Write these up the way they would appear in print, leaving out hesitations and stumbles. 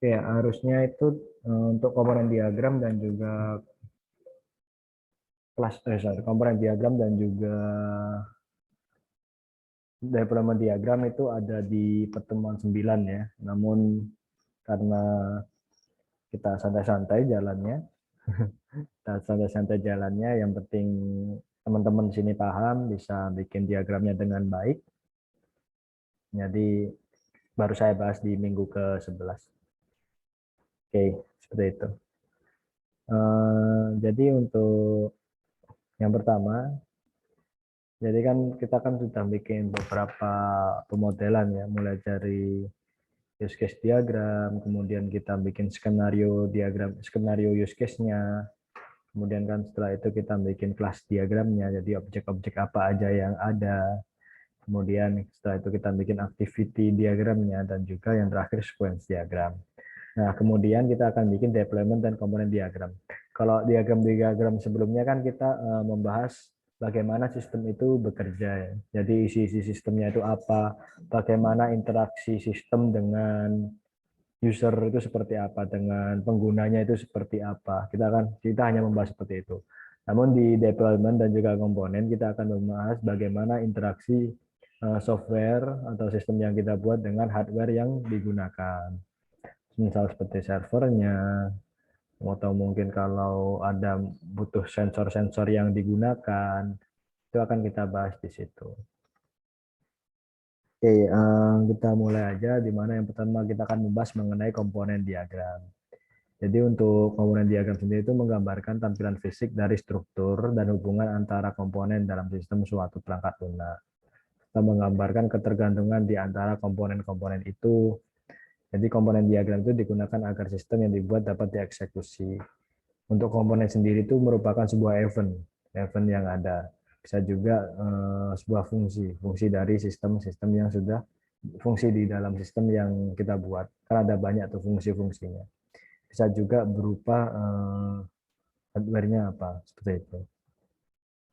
Oke, harusnya itu untuk komponen diagram dan juga komponen diagram dan juga development diagram itu ada di pertemuan 9 ya. Namun karena kita santai-santai jalannya, yang penting teman-teman di sini paham, bisa bikin diagramnya dengan baik. Jadi baru saya bahas di minggu ke-11. Oke, seperti itu. Jadi untuk yang pertama, jadi kan kita kan sudah bikin beberapa pemodelan ya, mulai dari use case diagram, kemudian kita bikin skenario diagram, skenario use case-nya, kemudian kan setelah itu kita bikin kelas diagramnya, jadi objek-objek apa aja yang ada, kemudian setelah itu kita bikin activity diagramnya, dan juga yang terakhir sequence diagram. Nah, kemudian kita akan bikin deployment dan komponen diagram. Kalau diagram sebelumnya kan kita membahas bagaimana sistem itu bekerja. Ya. Jadi isi-isi sistemnya itu apa, bagaimana interaksi sistem dengan user itu seperti apa, dengan penggunanya itu seperti apa. Kita hanya membahas seperti itu. Namun di deployment dan juga komponen kita akan membahas bagaimana interaksi software atau sistem yang kita buat dengan hardware yang digunakan. Misal seperti servernya, atau mungkin kalau ada butuh sensor-sensor yang digunakan, itu akan kita bahas di situ. Oke, kita mulai aja, di mana yang pertama kita akan membahas mengenai komponen diagram. Jadi untuk komponen diagram sendiri itu menggambarkan tampilan fisik dari struktur dan hubungan antara komponen dalam sistem suatu perangkat lunak. Kita menggambarkan ketergantungan di antara komponen-komponen itu. Jadi komponen diagram itu digunakan agar sistem yang dibuat dapat dieksekusi. Untuk komponen sendiri itu merupakan sebuah event yang ada. Bisa juga sebuah fungsi dari sistem-sistem yang sudah fungsi di dalam sistem yang kita buat. Karena ada banyak tuh fungsi-fungsinya. Bisa juga berupa hardware-nya apa, seperti itu.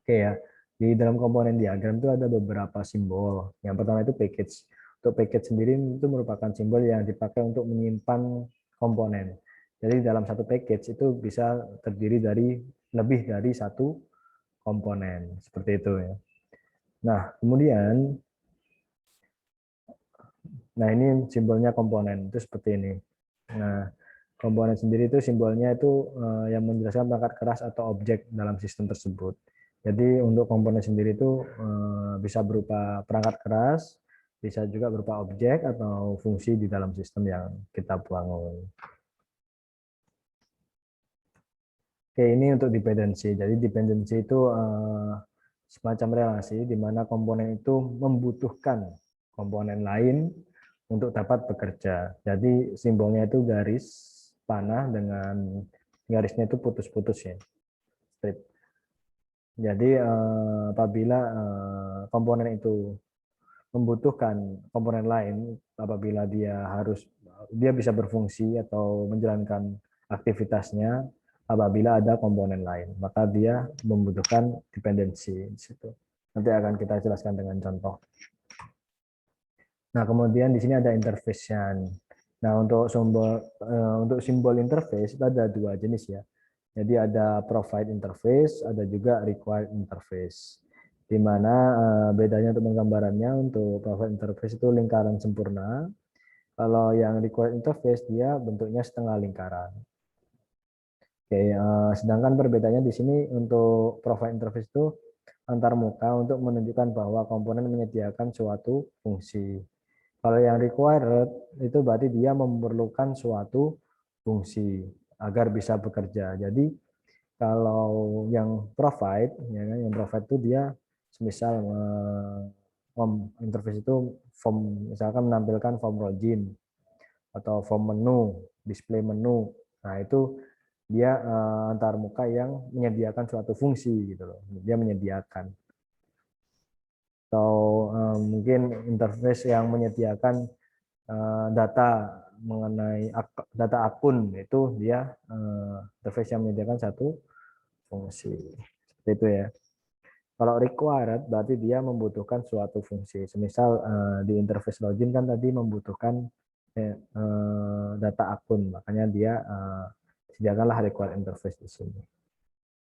Oke ya, di dalam komponen diagram itu ada beberapa simbol. Yang pertama itu package. Untuk package sendiri itu merupakan simbol yang dipakai untuk menyimpan komponen. Jadi dalam satu package itu bisa terdiri dari lebih dari satu komponen, seperti itu ya. Nah, kemudian, ini simbolnya komponen itu seperti ini. Nah, komponen sendiri itu simbolnya itu yang menjelaskan perangkat keras atau objek dalam sistem tersebut. Jadi untuk komponen sendiri itu bisa berupa perangkat keras, bisa juga berupa objek atau fungsi di dalam sistem yang kita bangun. Oke, ini untuk dependensi. Jadi dependensi itu semacam relasi di mana komponen itu membutuhkan komponen lain untuk dapat bekerja. Jadi simbolnya itu garis panah dengan garisnya itu putus-putus ya, strip. Jadi apabila komponen itu membutuhkan komponen lain, apabila dia bisa berfungsi atau menjalankan aktivitasnya apabila ada komponen lain, maka dia membutuhkan dependensi di situ. Nanti akan kita jelaskan dengan contoh. Nah, kemudian di sini ada interface-nya. Nah, untuk simbol interface itu ada dua jenis ya. Jadi ada provide interface, ada juga required interface. Di mana bedanya untuk penggambarannya, untuk provide interface itu lingkaran sempurna. Kalau yang required interface dia bentuknya setengah lingkaran. Oke, sedangkan perbedaannya di sini untuk provide interface itu antar muka untuk menunjukkan bahwa komponen menyediakan suatu fungsi. Kalau yang required itu berarti dia memerlukan suatu fungsi agar bisa bekerja. Jadi kalau yang provide, ya kan, yang provide itu dia misal interface itu form, misalkan menampilkan form login atau form menu, display menu. Nah itu dia antar muka yang menyediakan suatu fungsi gitu loh. Dia menyediakan. Atau mungkin interface yang menyediakan data mengenai data akun, itu dia interface yang menyediakan satu fungsi. Seperti itu ya. Kalau required berarti dia membutuhkan suatu fungsi. Semisal di interface login kan tadi membutuhkan data akun, makanya dia sediakanlah required interface di sini.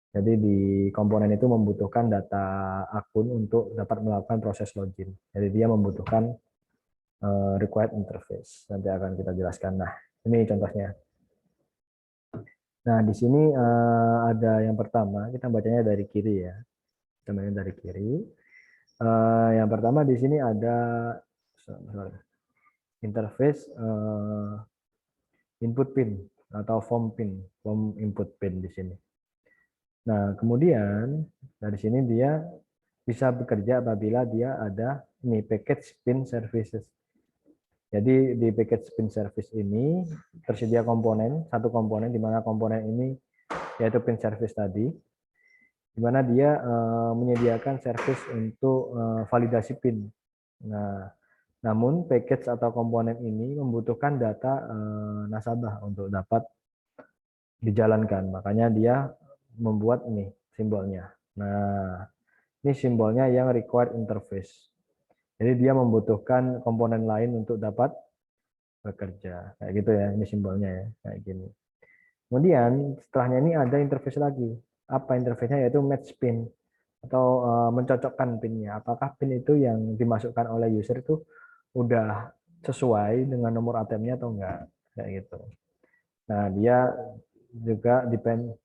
Jadi di komponen itu membutuhkan data akun untuk dapat melakukan proses login. Jadi dia membutuhkan required interface. Nanti akan kita jelaskan. Nah, ini contohnya. Nah, di sini ada yang pertama, kita bacanya dari kiri ya. Kita bacanya dari kiri. Yang pertama di sini ada interface input pin atau form pin, form input pin di sini. Nah, kemudian dari sini dia bisa bekerja apabila dia ada ini package pin services. Jadi di package pin service ini tersedia komponen, satu komponen di mana komponen ini yaitu pin service tadi, di mana dia menyediakan service untuk validasi pin. Nah, namun package atau komponen ini membutuhkan data nasabah untuk dapat dijalankan. Makanya dia membuat ini simbolnya. Nah, ini simbolnya yang required interface. Jadi dia membutuhkan komponen lain untuk dapat bekerja. Kayak gitu ya, ini simbolnya ya, kayak gini. Kemudian setelahnya ini ada interface lagi. Apa interface-nya? Yaitu match pin atau mencocokkan pinnya. Apakah pin itu yang dimasukkan oleh user itu udah sesuai dengan nomor ATM-nya atau enggak? Kayak gitu. Nah, dia juga depend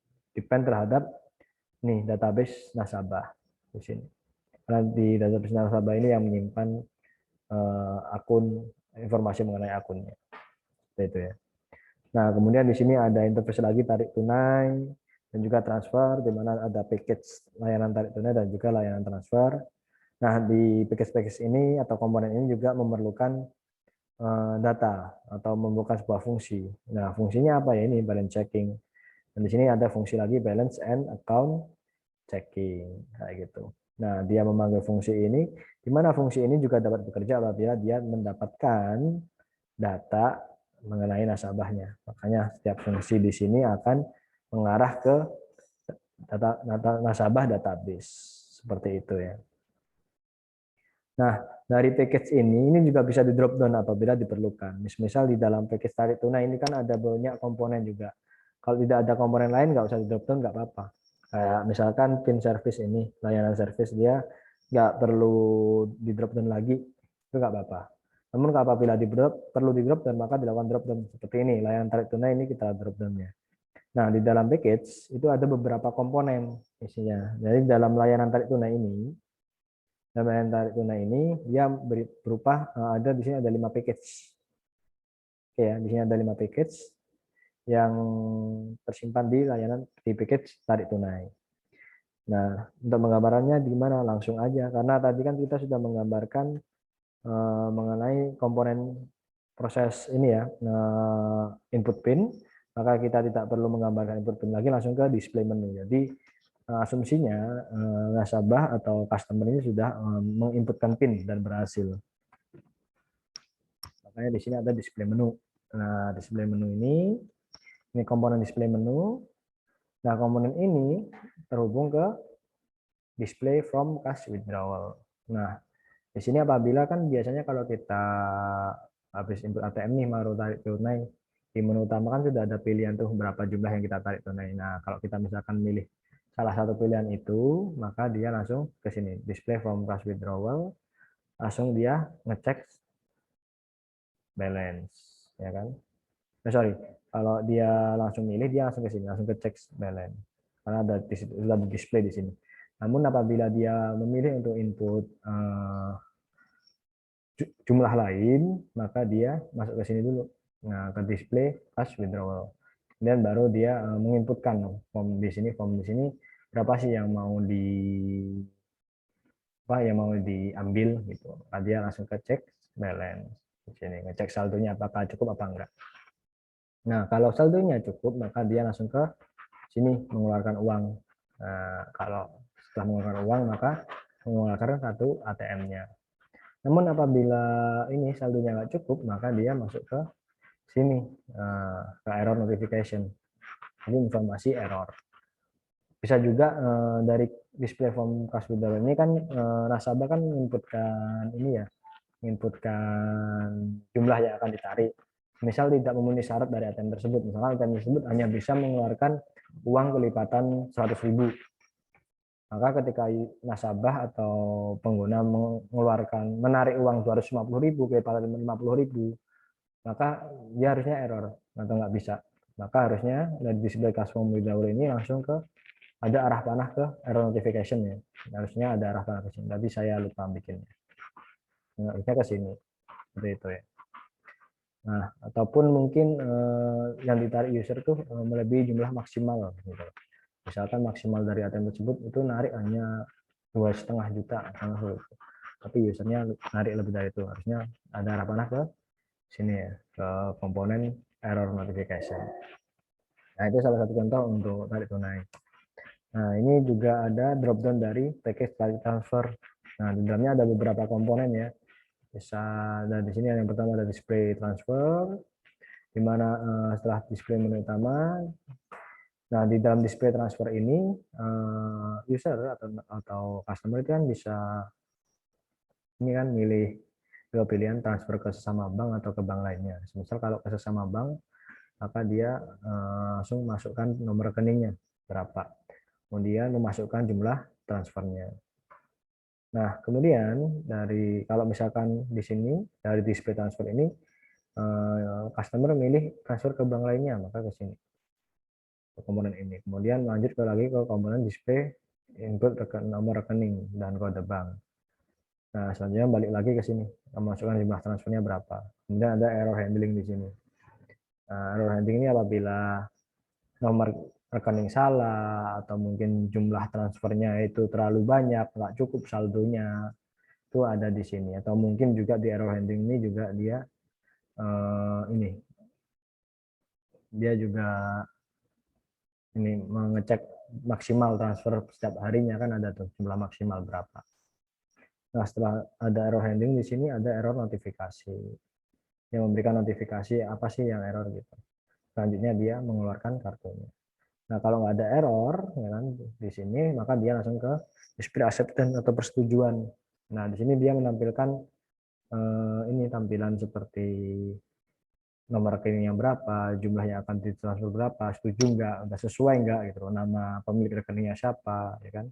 terhadap nih database nasabah di sini. Karena di database nasabah ini yang menyimpan akun, informasi mengenai akunnya. Seperti itu ya. Nah, kemudian di sini ada interface lagi tarik tunai dan juga transfer, di mana ada package layanan tarik tunai dan juga layanan transfer. Nah, di package-package ini atau komponen ini juga memerlukan data atau memerlukan sebuah fungsi. Nah, fungsinya apa ya? Ini balance checking. Dan di sini ada fungsi lagi balance and account checking, kayak gitu. Nah, dia memanggil fungsi ini, di mana fungsi ini juga dapat bekerja apabila dia mendapatkan data mengenai nasabahnya. Makanya setiap fungsi di sini akan mengarah ke data nasabah database. Seperti itu ya. Nah, dari package ini juga bisa di drop down apabila diperlukan. Misal di dalam package tarik tunai ini kan ada banyak komponen juga. Kalau tidak ada komponen lain nggak usah di drop down, nggak apa-apa. Kayak misalkan pin service ini, layanan service dia nggak perlu di drop down lagi, itu nggak apa-apa. Namun apabila perlu di drop down, maka dilakukan drop down. Seperti ini, layanan tarik tunai ini kita drop down-nya. Nah, di dalam package itu ada beberapa komponen isinya. Jadi dalam layanan tarik tunai ini, dalam layanan tarik tunai ini dia berupa ada di sini ada 5 package. Oke ya, di sini ada 5 package yang tersimpan di layanan di package tarik tunai. Nah, untuk menggambarannya di mana langsung aja karena tadi kan kita sudah menggambarkan mengenai komponen proses ini ya, input pin, maka kita tidak perlu menggambarkan input pin lagi, langsung ke display menu. Jadi asumsinya nasabah atau customer ini sudah menginputkan pin dan berhasil. Makanya di sini ada display menu. Nah, display menu ini komponen display menu. Nah, komponen ini terhubung ke display from cash withdrawal. Nah, di sini apabila kan biasanya kalau kita habis input ATM nih mau tarik tunai, di menu utama kan sudah ada pilihan tuh berapa jumlah yang kita tarik tunai. Nah, kalau kita misalkan milih salah satu pilihan itu, maka dia langsung ke sini, display from cash withdrawal, langsung dia ngecek balance, ya kan? Sorry, kalau dia langsung milih, dia langsung ke sini, langsung ke check balance, karena ada di situ, sudah di display di sini. Namun apabila dia memilih untuk input jumlah lain, maka dia masuk ke sini dulu. Nah, ke display cash withdrawal. Kemudian baru dia menginputkan form di sini berapa sih yang mau diambil gitu. Nah, dia langsung ke cek balance di sini, ngecek saldonya apakah cukup apa enggak. Nah, kalau saldonya cukup, maka dia langsung ke sini mengeluarkan uang. Nah, kalau setelah mengeluarkan uang, maka mengeluarkan satu ATM-nya. Namun apabila ini saldonya nggak cukup, maka dia masuk ke sini, ke error notification. Ini informasi error. Bisa juga dari display form cash withdrawal ini kan nasabah kan menginputkan ini ya, menginputkan jumlah yang akan ditarik. Misal tidak memenuhi syarat dari ATM tersebut, misalkan ATM tersebut hanya bisa mengeluarkan uang kelipatan 100.000. Maka ketika nasabah atau pengguna menarik uang 250.000 kelipatan 50.000, maka dia harusnya error atau nggak bisa. Maka harusnya dari display cash form dahulu ini langsung ke ada arah panah ke error notification ya. Harusnya ada arah panah ke sini. Tadi saya lupa bikinnya. Harusnya ke sini. Seperti itu ya. Nah, ataupun mungkin yang ditarik user tuh melebihi jumlah maksimal gitu. Misalkan maksimal dari ATM tersebut itu narik hanya 2,5 juta, tapi usernya narik lebih dari itu. Harusnya ada arah panah ke sini ya, ke komponen error notification. Nah, itu salah satu contoh untuk tarik tunai. Nah, ini juga ada drop down dari package tarik transfer. Nah, di dalamnya ada beberapa komponen ya. Bisa dan di sini yang pertama ada display transfer, di mana setelah display menu utama. Nah, di dalam display transfer ini user atau customer itu kan bisa ini kan milih dua pilihan transfer ke sesama bank atau ke bank lainnya. Misal kalau ke sesama bank, maka dia langsung masukkan nomor rekeningnya berapa. Kemudian memasukkan jumlah transfernya. Nah, kemudian dari kalau misalkan di sini dari display transfer ini customer milih transfer ke bank lainnya, maka ke sini ke komponen ini. Kemudian lanjut lagi ke komponen display input nomor rekening dan kode bank. Nah, selanjutnya balik lagi ke sini, memasukkan jumlah transfernya berapa. Kemudian ada error handling di sini. Nah, error handling ini apabila nomor rekening salah atau mungkin jumlah transfernya itu terlalu banyak, nggak cukup saldonya, itu ada di sini. Atau mungkin juga di error handling ini juga dia dia juga ini mengecek maksimal transfer setiap harinya kan ada tuh jumlah maksimal berapa. Nah, setelah ada error handling di sini ada error notifikasi yang memberikan notifikasi apa sih yang error gitu. Selanjutnya dia mengeluarkan kartunya. Nah, kalau nggak ada error ya kan di sini, maka dia langsung ke display acceptance atau persetujuan. Nah, di sini dia menampilkan ini tampilan seperti nomor rekeningnya berapa, jumlahnya akan ditransfer berapa, setuju nggak, udah sesuai nggak gitu, nama pemilik rekeningnya siapa, ya kan.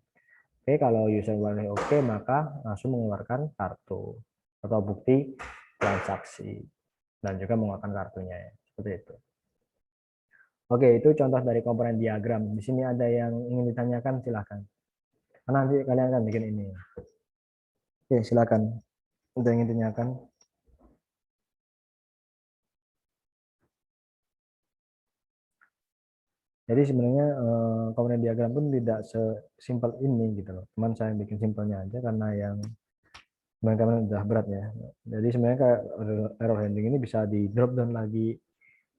Oke, kalau user wallet oke, maka langsung mengeluarkan kartu atau bukti transaksi dan juga mengeluarkan kartunya ya, seperti itu. Oke, itu contoh dari komponen diagram. Di sini ada yang ingin ditanyakan, silakan. Karena nanti kalian akan bikin ini. Oke, silakan. Ada yang ingin ditanyakan? Jadi sebenarnya komponen diagram pun tidak sesimpel ini gitu loh. Cuman saya bikin simpelnya aja karena yang kemarin udah berat ya. Jadi sebenarnya kayak error handling ini bisa di drop down lagi.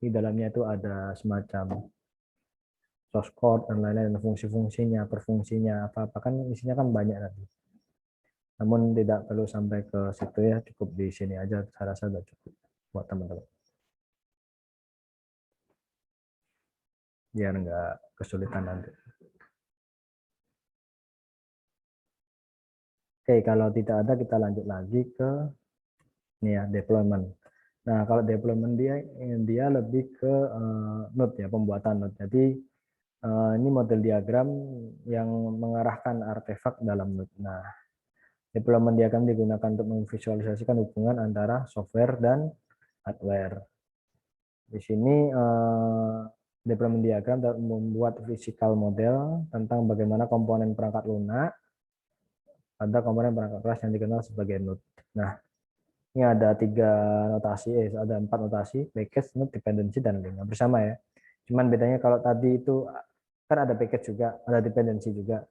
Di dalamnya itu ada semacam source code dan lain-lain, fungsi-fungsinya, perfungsinya, apa-apa kan isinya kan banyak nanti. Namun tidak perlu sampai ke situ ya, cukup di sini aja, saya rasa sudah cukup buat teman-teman. Biar nggak kesulitan nanti. Oke, kalau tidak ada kita lanjut lagi ke ini ya, deployment. Nah, kalau deployment dia lebih ke node ya, pembuatan node. Jadi ini model diagram yang mengarahkan artefak dalam node. Nah, deployment diagram digunakan untuk memvisualisasikan hubungan antara software dan hardware. Di sini deployment diagram membuat physical model tentang bagaimana komponen perangkat lunak pada komponen perangkat keras yang dikenal sebagai node. Nah, ini ada ada 4 notasi, package, node, dependency, dan link. Bersama ya. Cuman bedanya kalau tadi itu kan ada package juga, ada dependency juga.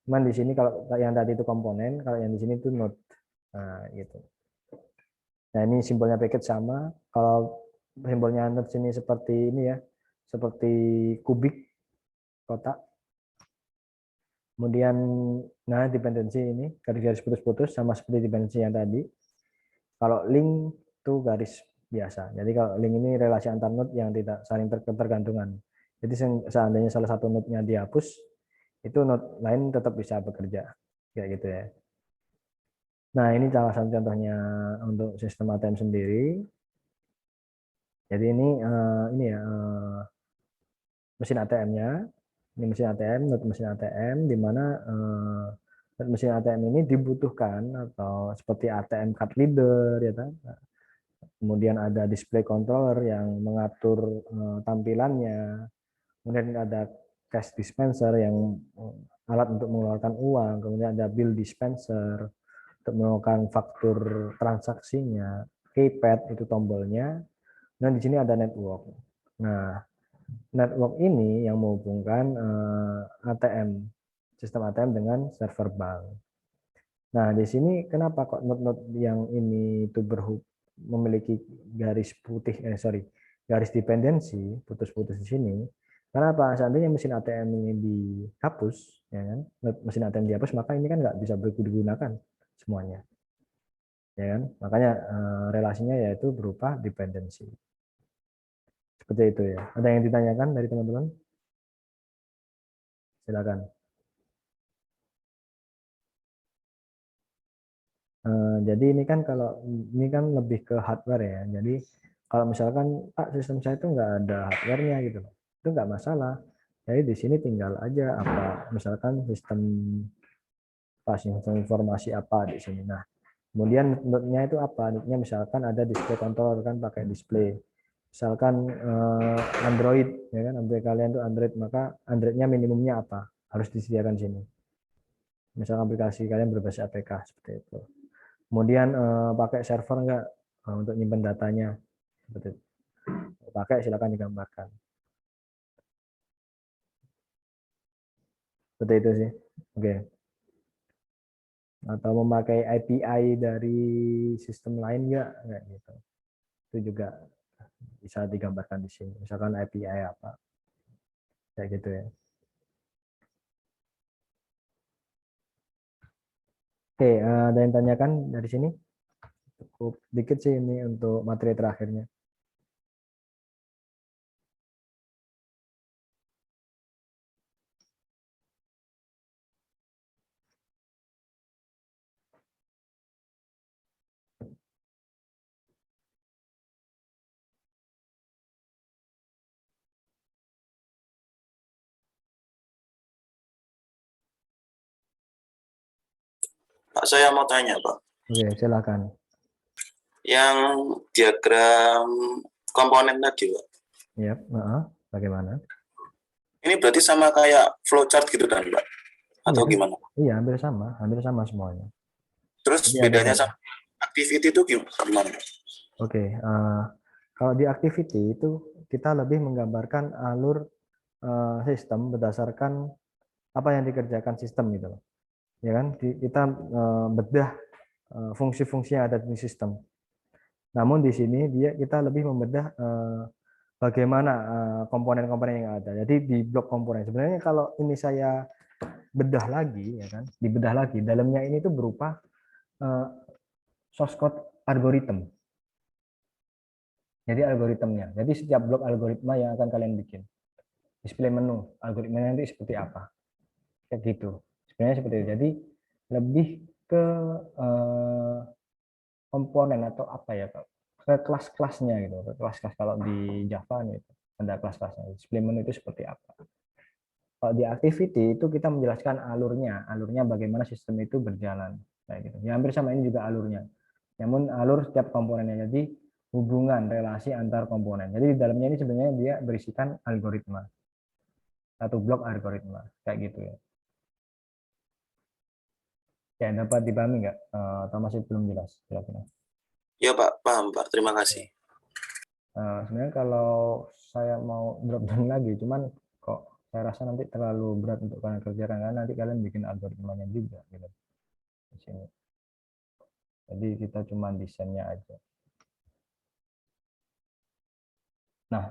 Cuman di sini kalau yang tadi itu komponen, kalau yang di sini itu node. Nah, gitu. Nah, ini simbolnya package sama. Kalau simbolnya node sini seperti ini ya, seperti kubik kotak. Kemudian nah dependency ini garis-garis putus-putus sama seperti dependency yang tadi. Kalau link itu garis biasa. Jadi kalau link ini relasi antar node yang tidak saling tergantungan. Jadi seandainya salah satu node-nya dihapus, itu node lain tetap bisa bekerja. Kayak gitu ya. Nah, ini salah satu contohnya untuk sistem ATM sendiri. Jadi ini ya mesin ATM-nya. Ini mesin ATM, not mesin ATM, di mana mesin ATM ini dibutuhkan atau seperti ATM card reader, ya kan? Kemudian ada display controller yang mengatur tampilannya. Kemudian ada cash dispenser yang alat untuk mengeluarkan uang. Kemudian ada bill dispenser untuk melakukan faktur transaksinya. Keypad itu tombolnya. Dan di sini ada network. Nah, network ini yang menghubungkan ATM, sistem ATM dengan server bank. Nah, di sini kenapa kok node-node yang ini itu memiliki garis putih, garis dependensi, putus-putus di sini. Kenapa? Seandainya mesin ATM ini dihapus, ya kan? Mesin ATM dihapus, maka ini kan nggak bisa digunakan semuanya, ya kan? Makanya relasinya yaitu berupa dependensi. Seperti itu ya. Ada yang ditanyakan dari teman-teman? Silakan. Jadi ini kan kalau ini kan lebih ke hardware ya. Jadi kalau misalkan Pak sistem saya itu nggak ada hardware-nya gitu loh, itu nggak masalah. Jadi di sini tinggal aja apa misalkan sistem sistem informasi apa di sini. Nah, kemudian node-nya itu apa? Node-nya misalkan ada display controller kan pakai display. Misalkan Android ya kan, Android kalian tuh Android, maka Android-nya minimumnya apa? Harus disediakan di sini. Misalkan aplikasi kalian berbasis APK seperti itu. Kemudian pakai server enggak untuk nyimpan datanya? Seperti itu. Pakai silakan digambarkan. Seperti itu sih. Oke. Atau memakai API dari sistem lain enggak? Enggak gitu. Itu juga bisa digambarkan di sini. Misalkan API apa? Kayak gitu ya. Oke, ada yang tanyakan dari sini? Cukup dikit sih ini untuk materi terakhirnya. Pak, saya mau tanya, Pak. Oke, silakan. Yang diagram komponen tadi, Pak. Ya, bagaimana? Ini berarti sama kayak flowchart gitu kan, Pak? Iya, Atau gimana? iya hampir sama semuanya. Terus Jadi ada bedanya sama activity itu gimana? Oke, kalau di activity itu kita lebih menggambarkan alur sistem berdasarkan apa yang dikerjakan sistem gitu loh. Ya kan? Kita bedah fungsi-fungsi yang ada di sistem. Namun di sini kita lebih membedah bagaimana komponen-komponen yang ada. Jadi di blok komponen. Sebenarnya kalau ini saya bedah lagi ya kan, dibedah lagi dalamnya ini tuh berupa eh, source code algoritma. Jadi algoritmnya. Jadi setiap blok algoritma yang akan kalian bikin. Display menu, algoritmanya nanti seperti apa. Kayak gitu. Sebenarnya seperti itu. Jadi lebih ke komponen atau apa ya, Pak? Ke kelas-kelasnya gitu. Ke kelas-kelas kalau di Java nih ada kelas-kelasnya. Display menu itu seperti apa. Kalau di activity itu kita menjelaskan alurnya bagaimana sistem itu berjalan. Kayak gitu. Ya hampir sama ini juga alurnya. Namun alur setiap komponennya. Jadi hubungan relasi antar komponen. Jadi di dalamnya ini sebenarnya dia berisikan algoritma. Satu blok algoritma. Kayak gitu ya. Ya, dapat dipahami nggak? Atau masih belum jelas? Kira-kira. Ya, Pak. Paham, Pak. Terima kasih. Sebenarnya kalau saya mau drop down lagi, cuman kok saya rasa nanti terlalu berat untuk kalian kerjakan, karena nanti kalian bikin algoritmanya juga gitu di sini. Jadi kita cuma desainnya aja. Nah,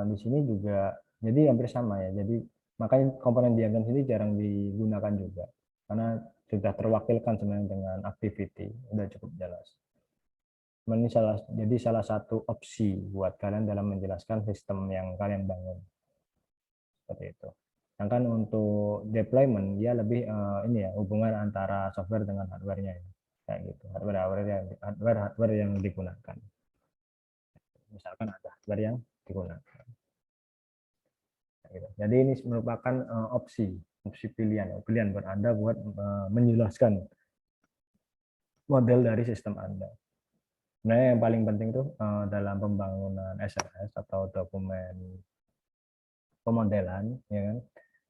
di sini juga jadi hampir sama ya. Jadi makanya komponen diagram sini jarang digunakan juga karena sudah terwakilkan sebenarnya dengan activity, udah cukup jelas. Ini jadi salah satu opsi buat kalian dalam menjelaskan sistem yang kalian bangun seperti itu. Sedangkan untuk deployment dia lebih ini ya hubungan antara software dengan hardware-nya. kayak gitu, hardware yang digunakan. Misalkan ada hardware yang digunakan. Gitu. Jadi ini merupakan opsi pilihan buat Anda buat menjelaskan model dari sistem Anda. Sebenarnya yang paling penting tuh dalam pembangunan SRS atau dokumen pemodelan, ya kan.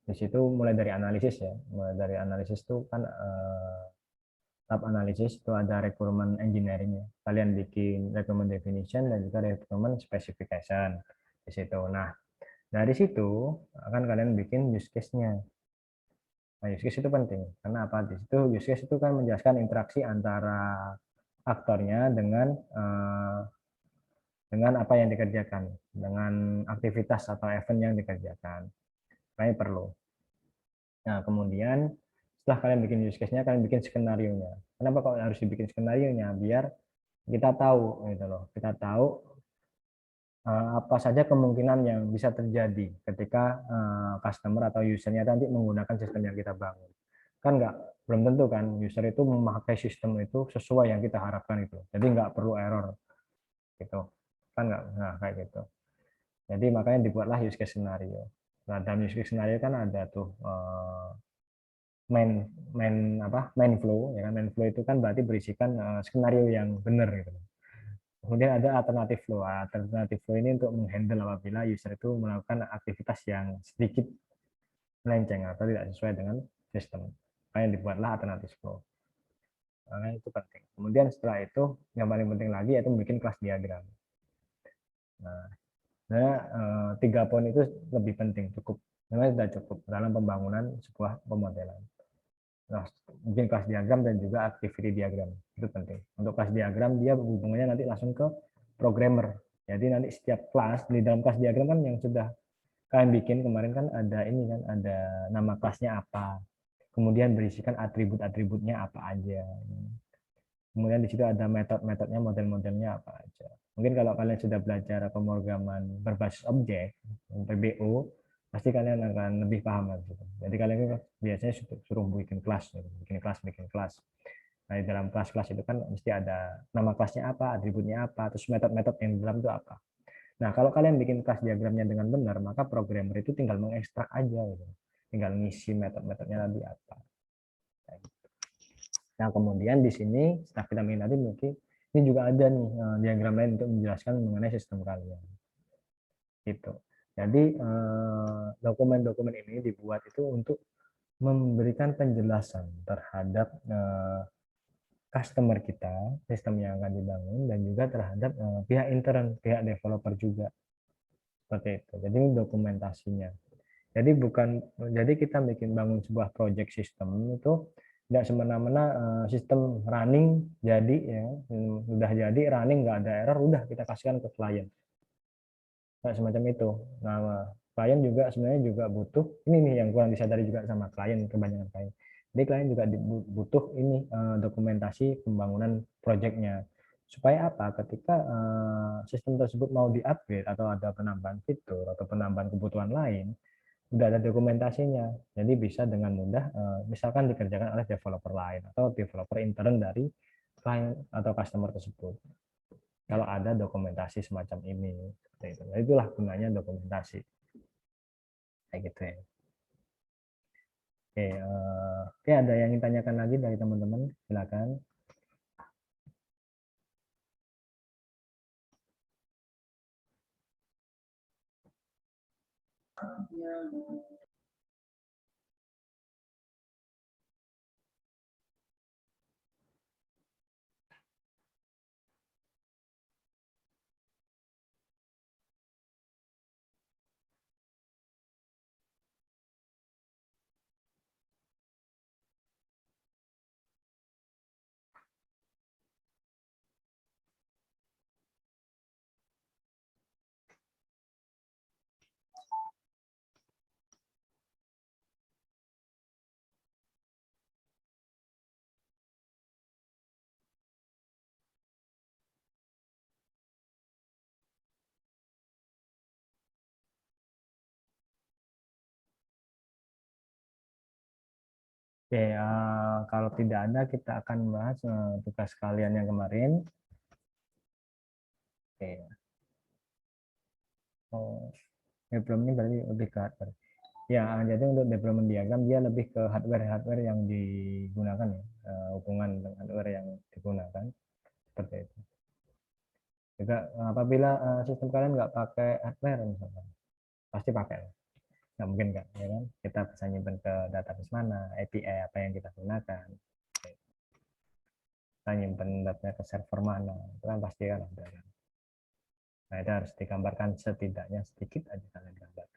Di situ mulai dari analisis ya, mulai dari analisis tuh kan tahap analisis itu ada requirement engineering ya. Kalian bikin requirement definition dan juga requirement specification di situ. Nah, dari situ akan kalian bikin use case-nya. Nah, use case itu penting karena apa? Di situ use case itu kan menjelaskan interaksi antara aktornya dengan apa yang dikerjakan, dengan aktivitas atau event yang dikerjakan. Kalian perlu. Nah, kemudian setelah kalian bikin use case-nya, kalian bikin skenario-nya. Kenapa kok harus dibikin skenario-nya? Biar kita tahu gitu loh. Kita tahu apa saja kemungkinan yang bisa terjadi ketika customer atau usernya nanti menggunakan sistem yang kita bangun. Kan belum tentu kan user itu memakai sistem itu sesuai yang kita harapkan itu. Jadi nggak perlu error gitu. Kan nggak, nah kayak gitu. Jadi makanya dibuatlah use case scenario. Nah, dalam use case scenario kan ada tuh main main flow ya kan, main flow itu kan berarti berisikan skenario yang benar gitu. Kemudian ada alternatif flow. Alternatif flow ini untuk menghandle apabila user itu melakukan aktivitas yang sedikit melenceng atau tidak sesuai dengan sistem. Makanya dibuatlah alternatif flow. Nah, itu penting. Kemudian setelah itu yang paling penting lagi yaitu bikin kelas diagram. Nah, 3 poin itu lebih penting, cukup. Memang sudah cukup dalam pembangunan sebuah pemodelan. Nah, bikin kelas diagram dan juga activity diagram itu penting. Untuk kelas diagram dia hubungannya nanti langsung ke programmer. Jadi nanti setiap kelas di dalam kelas diagram kan yang sudah kalian bikin kemarin kan ada ini kan ada nama kelasnya apa. Kemudian berisikan atribut-atributnya apa aja. Kemudian di situ ada metode-metodenya, model-modelnya apa aja. Mungkin kalau kalian sudah belajar pemrograman berbasis objek, PBO, pasti kalian akan lebih paham. Gitu. Jadi kalian biasanya suruh bikin kelas, bikin kelas. Nah, di dalam kelas-kelas itu kan mesti ada nama kelasnya apa, atributnya apa, terus metode-metode yang di dalam itu apa. Nah, kalau kalian bikin kelas diagramnya dengan benar, maka programmer itu tinggal mengekstrak aja, gitu. Tinggal ngisi metode-metodenya tadi apa. Nah, kemudian di sini setelah kita bikin tadi mungkin ini juga ada nih diagram lain untuk menjelaskan mengenai sistem kalian. Gitu. Jadi dokumen-dokumen ini dibuat itu untuk memberikan penjelasan terhadap customer kita, sistem yang akan dibangun, dan juga terhadap pihak intern, pihak developer juga. Seperti itu. Jadi ini dokumentasinya. Jadi kita bikin bangun sebuah project system itu tidak semena-mena sistem running jadi ya udah jadi running nggak ada error udah kita kasihkan ke klien. Nah, semacam itu. Nah, klien juga sebenarnya juga butuh ini nih yang kurang disadari juga sama klien kebanyakan klien. Jadi klien juga butuh ini dokumentasi pembangunan projectnya supaya apa ketika sistem tersebut mau di-upgrade atau ada penambahan fitur atau penambahan kebutuhan lain udah ada dokumentasinya jadi bisa dengan mudah misalkan dikerjakan oleh developer lain atau developer intern dari klien atau customer tersebut kalau ada dokumentasi semacam ini seperti itu. Nah, itulah gunanya dokumentasi kayak gitu ya. Oke, oke ada yang ditanyakan lagi dari teman-teman silakan. Oke, kalau tidak ada kita akan bahas tugas kalian yang kemarin. Oke, oh, development ini berarti lebih ke hardware. Ya, jadi untuk development diagram dia lebih ke hardware yang digunakan ya, hubungan dengan hardware yang digunakan seperti itu. Juga apabila sistem kalian nggak pakai hardware misalkan, pasti pakai. Nggak mungkin kan, ya kan? Kita bisa nyimpan ke database mana, API apa yang kita gunakan, kita nyimpan datanya ke server mana, itu kan pasti kan ada kan. Nah, itu harus digambarkan setidaknya sedikit aja kalian gambar.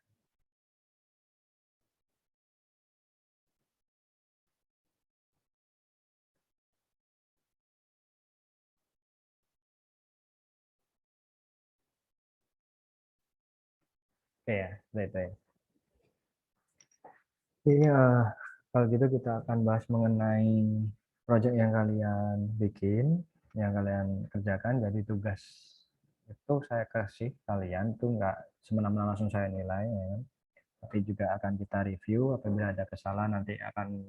Oke ya, itu ya. Ini kalau gitu kita akan bahas mengenai project yang kalian bikin, yang kalian kerjakan. Jadi tugas itu saya kasih kalian tuh nggak semena-mena langsung saya nilai, ya kan? Tapi juga akan kita review. Apabila ada kesalahan nanti akan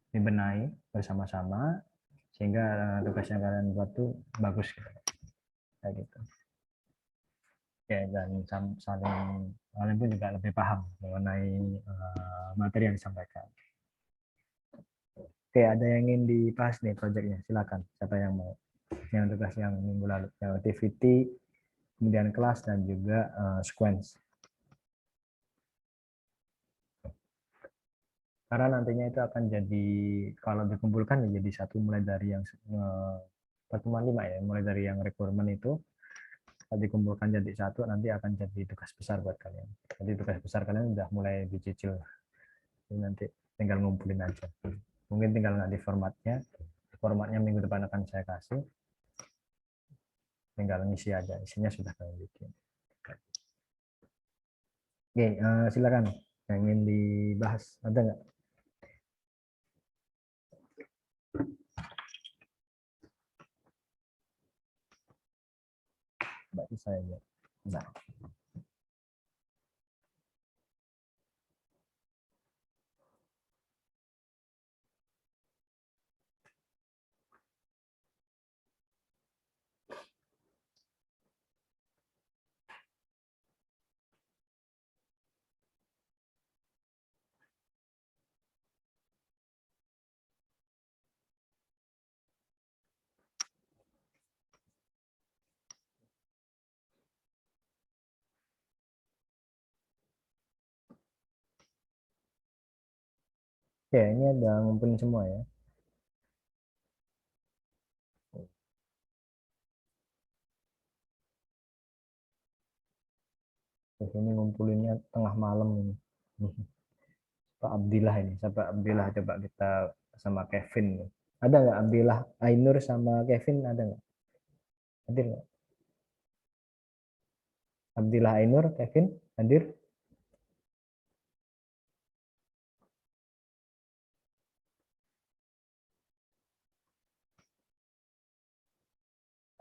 dibenahi bersama-sama sehingga tugas yang kalian buat tuh bagus gitu. Kayak gitu. Oke, dan saling kalian pun juga lebih paham mengenai materi yang disampaikan. Oke, ada yang ingin dibahas nih proyeknya, silakan. Siapa yang mau? Yang tugas yang minggu lalu, yang activity, kemudian kelas dan juga sequence. Karena nantinya itu akan jadi kalau dikumpulkan ya jadi satu mulai dari yang pertemuan 5 ya, mulai dari yang requirement itu kalau dikumpulkan jadi satu nanti akan jadi tugas besar buat kalian. Jadi tugas besar kalian udah mulai dicicil. Jadi nanti tinggal ngumpulin aja. Mungkin tinggal nggak di formatnya. Formatnya minggu depan akan saya kasih. Tinggal ngisi aja. Isinya sudah kalian bikin. Oke, silakan. Yang ingin dibahas ada nggak? Mbak saya ya. Nah, oke, ini ada ngumpulin semua ya. Terus ini ngumpulinnya tengah malam ini. Pak Abdillah ini, siapa Abdillah coba kita sama Kevin. Ada nggak Abdillah Ainur sama Kevin ada nggak? Hadir nggak? Abdillah Ainur, Kevin, hadir?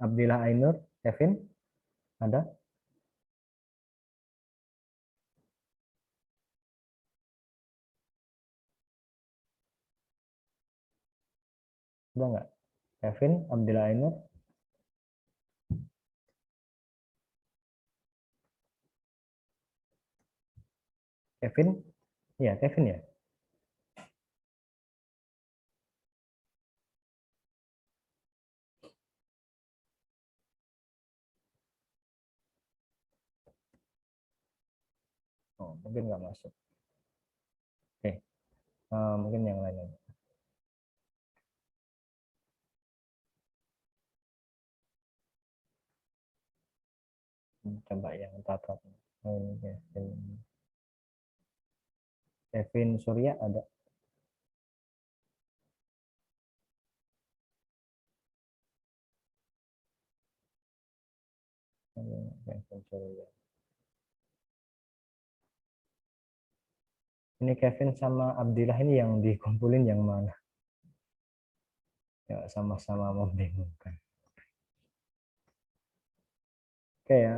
Abdillah Ainur, Kevin, ada? Ada nggak? Kevin, Abdillah Ainur, Kevin? Iya, Kevin ya? Oh, mungkin nggak masuk. Oke, mungkin yang lain. Coba yang tatap. Oh, ini Kevin. Kevin Surya ada. Kevin Surya. Ini Kevin sama Abdillah ini yang dikumpulin yang mana? Ya, sama-sama membingungkan. Oke ya,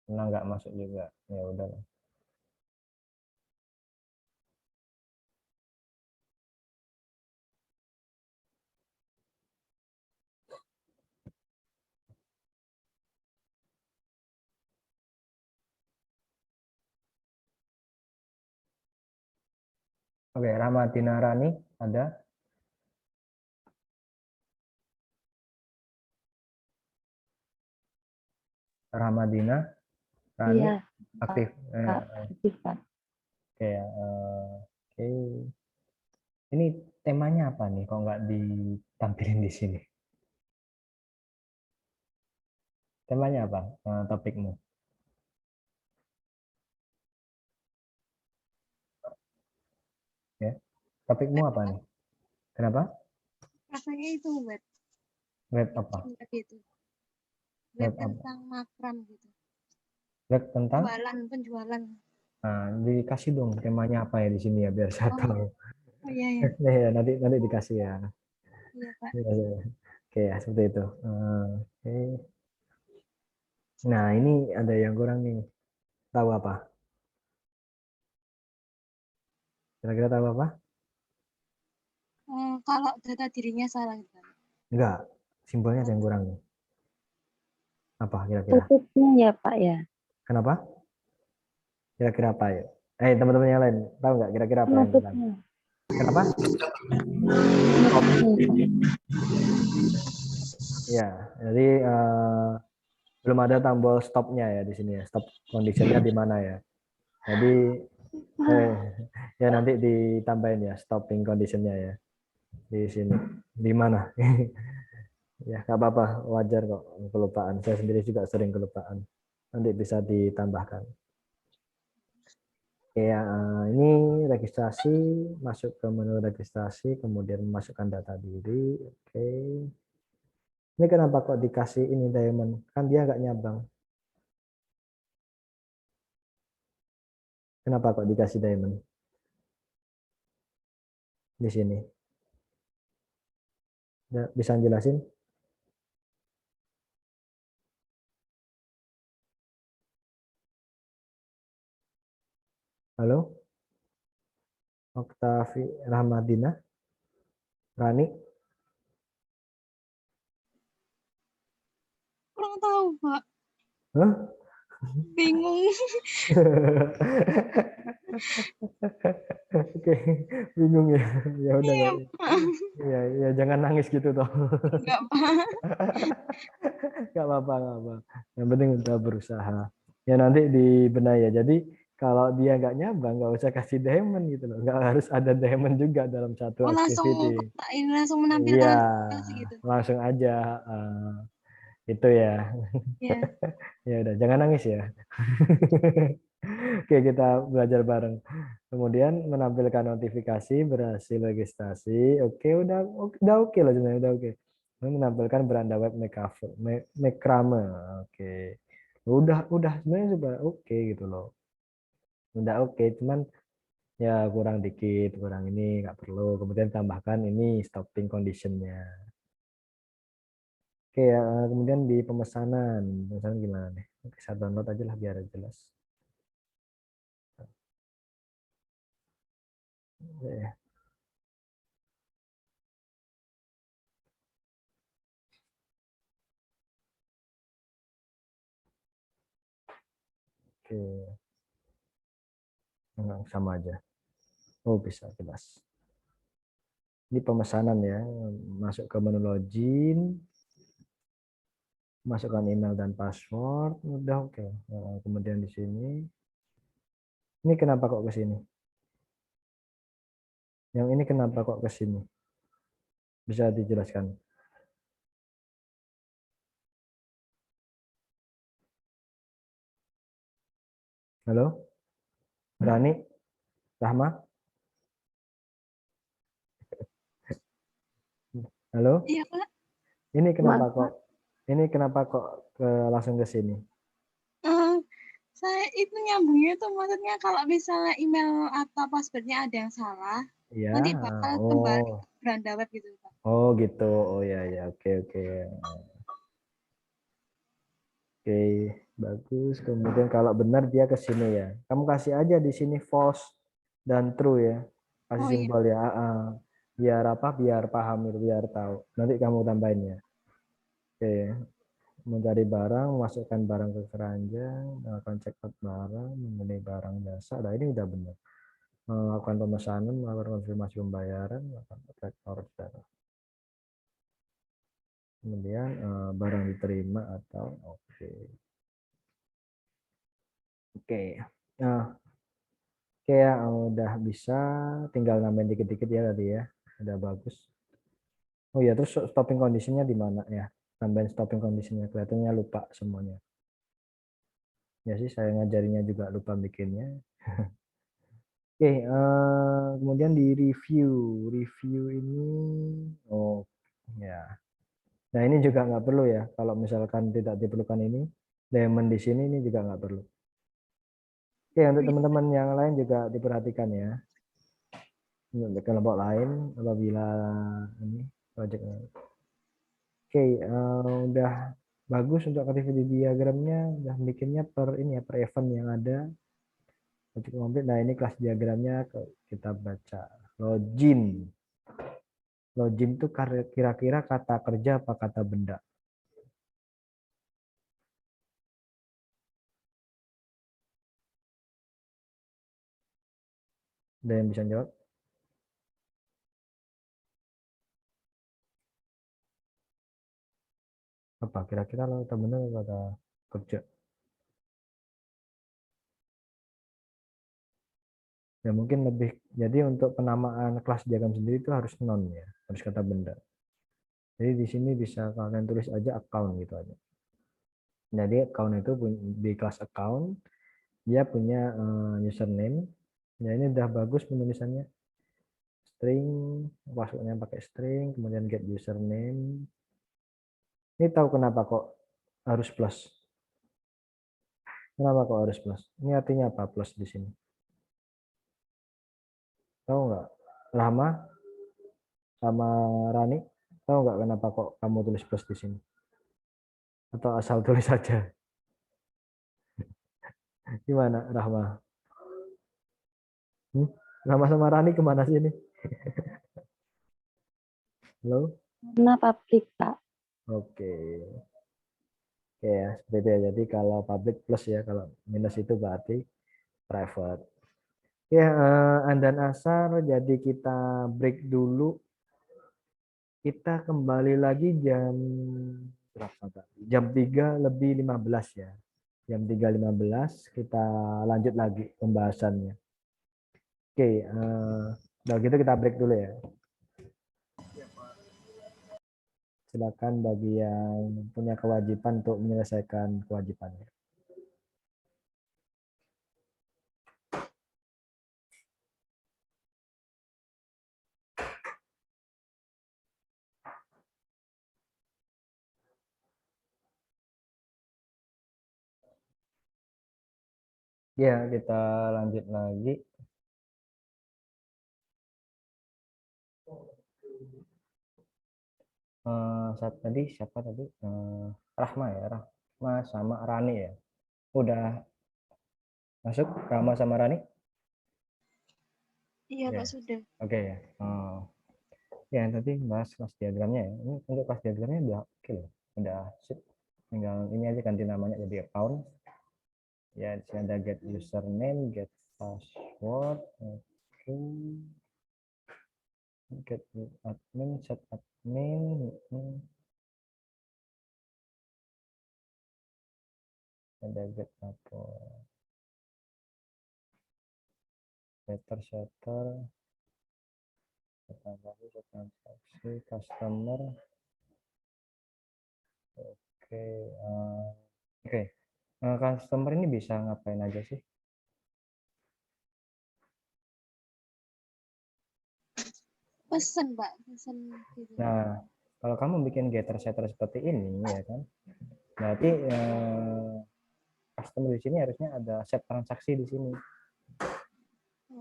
nah nggak masuk juga. Ya udah. Oke, Ramadina Rani ada? Ramadina Rani Iya, aktif. Kak, aktif, Kak. Oke, oke. Ini temanya apa nih? Kok nggak ditampilin di sini? Temanya apa? Topikmu? Ya, topikmu apa nih? Kenapa? Rasanya itu web Web apa? gitu. Web Web apa? tentang makram gitu. Web tentang? Penjualan. Nah, dikasih dong temanya apa ya di sini ya biar saya Oh tahu. iya, oh iya ya, Ya, nanti nanti dikasih ya. iya Pak. Ya, ya. Oke ya seperti itu. Oke. Nah ini ada yang kurang nih. Tahu apa? Kira-kira tahu apa? Kalau data dirinya salah gitu. Enggak. Simbolnya ada yang kurang nih. Apa kira-kira? Tutupnya ya, Pak ya. Kenapa? Kira-kira apa ya? Teman-teman yang lain tahu nggak kira-kira apa yang kurang? Penutupnya. Kenapa? Penutupnya. Ya, jadi belum ada tombol stopnya ya di sini ya. Stop conditionnya di mana ya? Jadi ya nanti ditambahin ya stopping conditionnya ya di sini. Di mana? Ya nggak apa-apa, wajar kok kelupaan. Saya sendiri juga sering kelupaan. Nanti bisa ditambahkan. Oke, ya, ini registrasi, masuk ke menu registrasi, kemudian memasukkan data diri. Oke. Ini kenapa kok dikasih ini diamond? Kan dia nggak nyabang. Kenapa kok dikasih diamond di sini? Bisa jelasin? Halo, Oktavi Rahmadina, Rani. Kurang tahu Pak, Hah? bingung. Oke, bingung ya. Ya udah Iya nggak. Pak, Ya, ya jangan nangis gitu toh. enggak Pak. Nggak apa-apa, nggak apa. Yang penting udah berusaha. Ya nanti dibenahi ya. Jadi kalau dia nggak nyabang, nggak usah kasih diamond gitu loh. Nggak harus ada diamond juga dalam satu Oh langsung activity. ini langsung Iya, menampilkan aplikasi gitu. langsung aja. Itu ya. Ya, Ya udah, jangan nangis ya. Oke, kita belajar bareng. Kemudian menampilkan notifikasi berhasil registrasi. Oke, udah oke lah sebenarnya, udah oke. Menampilkan beranda web Makrame. Oke. Udah sebenarnya sudah oke gitu loh. Udah oke, cuman ya kurang dikit, kurang ini nggak perlu. Kemudian tambahkan ini stopping conditionnya. Oke, kemudian di pemesanan gimana nih? Oke, saya download aja lah biar jelas. Ya, oke, enggak sama aja. Oh bisa jelas. Ini pemesanan ya, masuk ke menu login, masukkan email dan password, udah oke. Nah, kemudian di sini, ini kenapa kok ke sini? Yang ini kenapa kok ke sini? Bisa dijelaskan? Halo, Rani, Rahma, halo. iya Pak. Ini kenapa Maaf, kok? Ini kenapa kok langsung ke sini? Eh, saya itu nyambungnya tuh maksudnya kalau misalnya email atau passwordnya ada yang salah, Iya. nanti bakal kembali Oh, ke beranda web gitu Pak. oh gitu. Oh ya ya, oke oke. Oke, bagus. Kemudian kalau benar dia ke sini ya. Kamu kasih aja di sini false dan true ya. Kasih Oh iya, simbol ya. Biar apa? Biar paham itu, biar tahu. Nanti kamu tambahin ya. Oke, mencari barang, masukkan barang ke keranjang, melakukan check out barang, mengenai barang jasa. Nah, ini udah benar. melakukan pemesanan, melakukan konfirmasi pembayaran, melakukan track order. Kemudian barang diterima atau oke. Nah, kayak udah bisa, tinggal nambahin dikit-dikit ya tadi ya, udah bagus. Oh ya, terus stopping conditionnya di mana ya? Tambahin stopping conditionnya, kelihatannya lupa semuanya. Ya sih, saya ngajarinya juga lupa bikinnya. Oke, kemudian di review ini, oh ya. Nah ini juga nggak perlu ya, kalau misalkan tidak diperlukan ini, diamond di sini ini juga nggak perlu. Oke, untuk teman-teman yang lain juga diperhatikan ya. Untuk kelompok lain, apabila ini projectnya. Oke, udah bagus untuk activity diagramnya, udah bikinnya per ini ya, per event yang ada. Project komplit. Nah ini kelas diagramnya kita baca. Login. Login itu kira-kira kata kerja apa kata benda? Ada yang bisa jawab? Apa kira-kira lo kata benda atau kata kerja? Ya mungkin lebih. Jadi untuk penamaan kelas diagram sendiri itu harus non ya, harus kata benda. Jadi di sini bisa kalian tulis aja account gitu aja. Jadi account itu di kelas account dia punya username. Ya ini udah bagus penulisannya. String, passwordnya pakai string, kemudian get username. Ini tahu kenapa kok harus plus? Kenapa kok harus plus? Ini artinya apa plus di sini? Tahu nggak? Rahma sama Rani, tahu nggak kenapa kok kamu tulis plus di sini? Atau asal tulis saja? Gimana, Rahma? Rahma sama Rani kemana sih ini? Halo? Karena publik, Pak. Oke. Oke ya, seperti itu ya. Jadi kalau public plus ya, kalau minus itu berarti private. Ya, Andan Asar, jadi kita break dulu. Kita kembali lagi jam berapa tadi? Jam 3:15 ya. Jam 3:15 kita lanjut lagi pembahasannya. Oke, udah gitu kita break dulu ya. Silakan bagi yang punya kewajiban untuk menyelesaikan kewajibannya. Ya, kita lanjut lagi. Saat tadi siapa tadi? Rahma ya, Rahma sama Rani ya. Udah masuk Rahma sama Rani? Iya, Ya. Pak, sudah. Oke ya. Ya tadi bahas kelas diagramnya ya. Ini untuk kelas diagramnya udah oke loh. Udah sip. Tinggal ini aja ganti namanya jadi account. Ya di sini ada get username, get password, oke. Get admin, set admin. Ada get apa? Setter, transaksi, customer. Oke, oke. Customer ini bisa ngapain aja sih? Pesen, Pak, pesen gitu. Nah, kalau kamu bikin getter setter seperti ini, ya kan? Berarti customer di sini harusnya ada set transaksi di sini.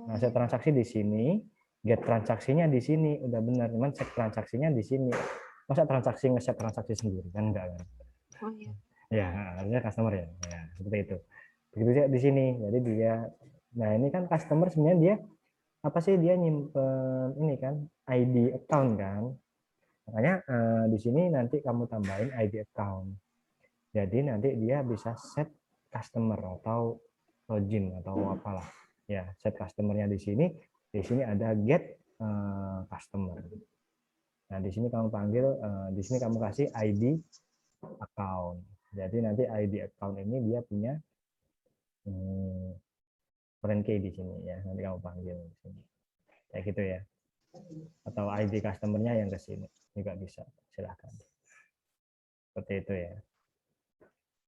Nah, set transaksi di sini, get transaksinya di sini, udah benar. Cuman set transaksinya di sini. Masa transaksi nge-set transaksi sendiri kan enggak kan? Oh iya. Ya, harusnya customer ya. Ya, seperti itu. Begitu juga di sini. Jadi dia, nah ini kan customer sebenarnya dia apa sih, dia nyimpen ini kan ID account kan. Makanya di sini nanti kamu tambahin ID account. Jadi nanti dia bisa set customer atau login atau apalah. Ya, set customer-nya di sini ada get customer. Nah, di sini kamu panggil, di sini kamu kasih ID account. Jadi nanti ID account ini dia punya foreign key di sini ya. Nanti kamu panggil di sini. Kayak gitu ya. Atau ID customer-nya yang ke sini juga bisa. Silahkan. Seperti itu ya.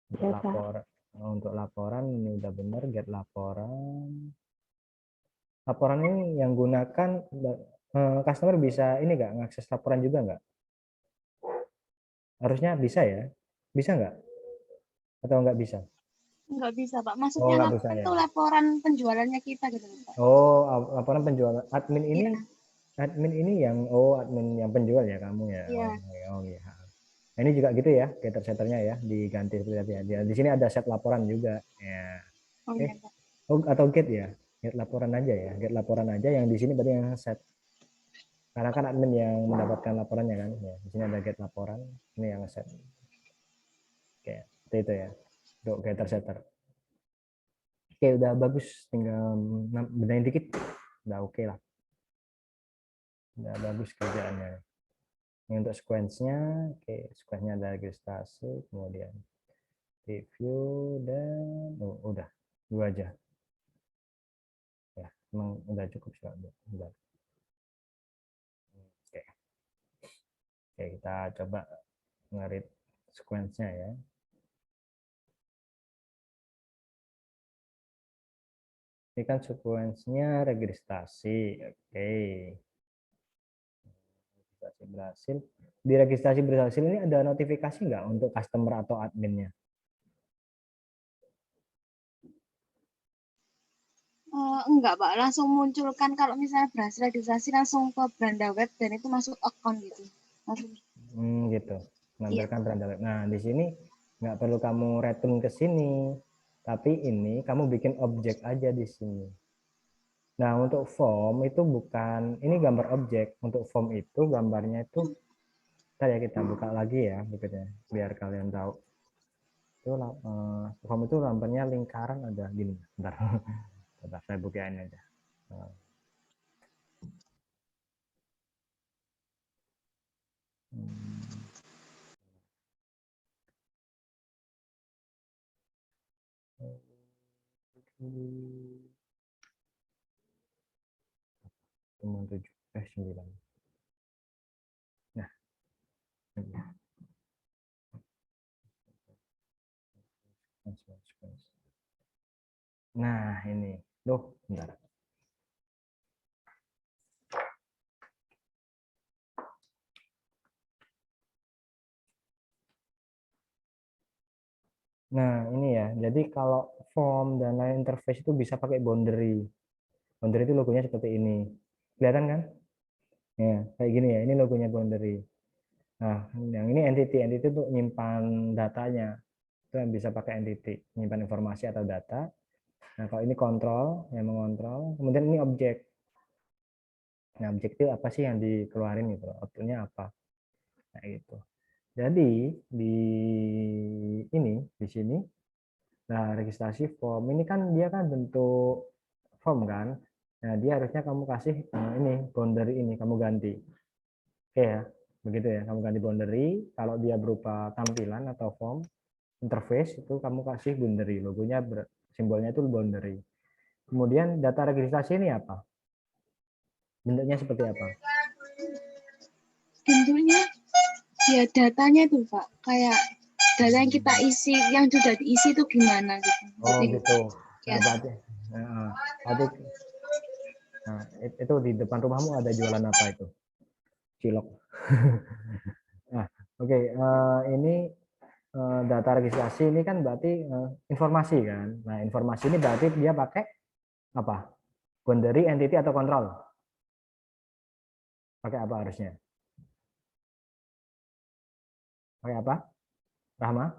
Untuk Ya, Pak. untuk laporan ini udah benar, get laporan. Laporan ini yang gunakan customer bisa ini nggak ngakses laporan juga nggak? Harusnya bisa ya? Bisa nggak? Atau nggak bisa? Nggak bisa, Pak. Oh, Maksudnya nggak bisa laporan ya? itu laporan penjualannya kita gitu, Pak. Oh, laporan penjualan. Admin Iya, ini yang admin yang penjual ya kamu ya. iya. Oh iya. Nah, ini juga gitu ya, getter setternya ya, diganti seperti tadi ya. Di sini ada set laporan juga ya. Oh iya, Pak. Oh, atau get ya. Get laporan aja ya. Get laporan aja yang di sini berarti yang set. Karena kan admin yang mendapatkan laporannya kan. Ya, di sini ada get laporan, ini yang set. Oke, seperti itu ya. Untuk getter setter. Oke, udah bagus, tinggal bedain dikit. Udah oke lah. Udah bagus kerjaannya. Ini untuk sequence-nya, oke, sequence-nya ada registrasi, kemudian review, dan udah, dua aja. Ya, emang udah cukup sih. Udah. Oke. Oke, kita coba ngerit sequence-nya ya. Ini kan sequence-nya registrasi. Oke. Registrasi berhasil. Di registrasi berhasil ini ada notifikasi nggak untuk customer atau adminnya? Enggak, Pak. Langsung munculkan kalau misalnya berhasil registrasi langsung ke beranda web dan itu masuk account gitu. Langsung. Gitu. Iya. Menampilkan beranda web. Nah, di sini nggak perlu kamu return ke sini. Tapi ini kamu bikin objek aja di sini. Nah, untuk form itu bukan, ini gambar objek. Untuk form itu gambarnya itu, ntar ya kita buka lagi ya, berikutnya, biar kalian tahu. Itu form itu gambarnya lingkaran ada gini. Bentar, bentar saya bukain aja. Cuma 7, 9. Nah, ini. Nah, ini. Loh, bentar. Nah, ini ya. Jadi kalau form dan lain interface itu bisa pakai boundary. Boundary itu logonya seperti ini. Kelihatan kan? Ya, kayak gini ya. Ini logonya boundary. Nah, yang ini entity. Entity itu nyimpan datanya. Itu yang bisa pakai entity. Nyimpan informasi atau data. Nah, kalau ini kontrol, yang mengontrol. Kemudian ini objek. Nah, objek itu apa sih yang dikeluarin gitu. Outputnya apa. Nah, gitu. Jadi, di sini, nah, registrasi form ini kan dia kan bentuk form kan. Nah, dia harusnya kamu kasih ini boundary ini kamu ganti. Oke ya, begitu ya. Kamu ganti boundary. Kalau dia berupa tampilan atau form interface itu kamu kasih boundary. Logonya simbolnya itu boundary. Kemudian data registrasi ini apa? Bentuknya seperti apa? Bentuknya ya datanya tuh, Pak. Kayak data yang kita isi, yang sudah diisi itu gimana gitu. Oh Jadi, gitu. Nah, ya. berarti, nah, itu di depan rumahmu ada jualan apa itu? Cilok. Nah, oke. Ini data registrasi ini kan berarti informasi kan. Nah, informasi ini berarti dia pakai apa? Boundary, entity, atau kontrol? Pakai apa harusnya? Pakai apa? Rahma?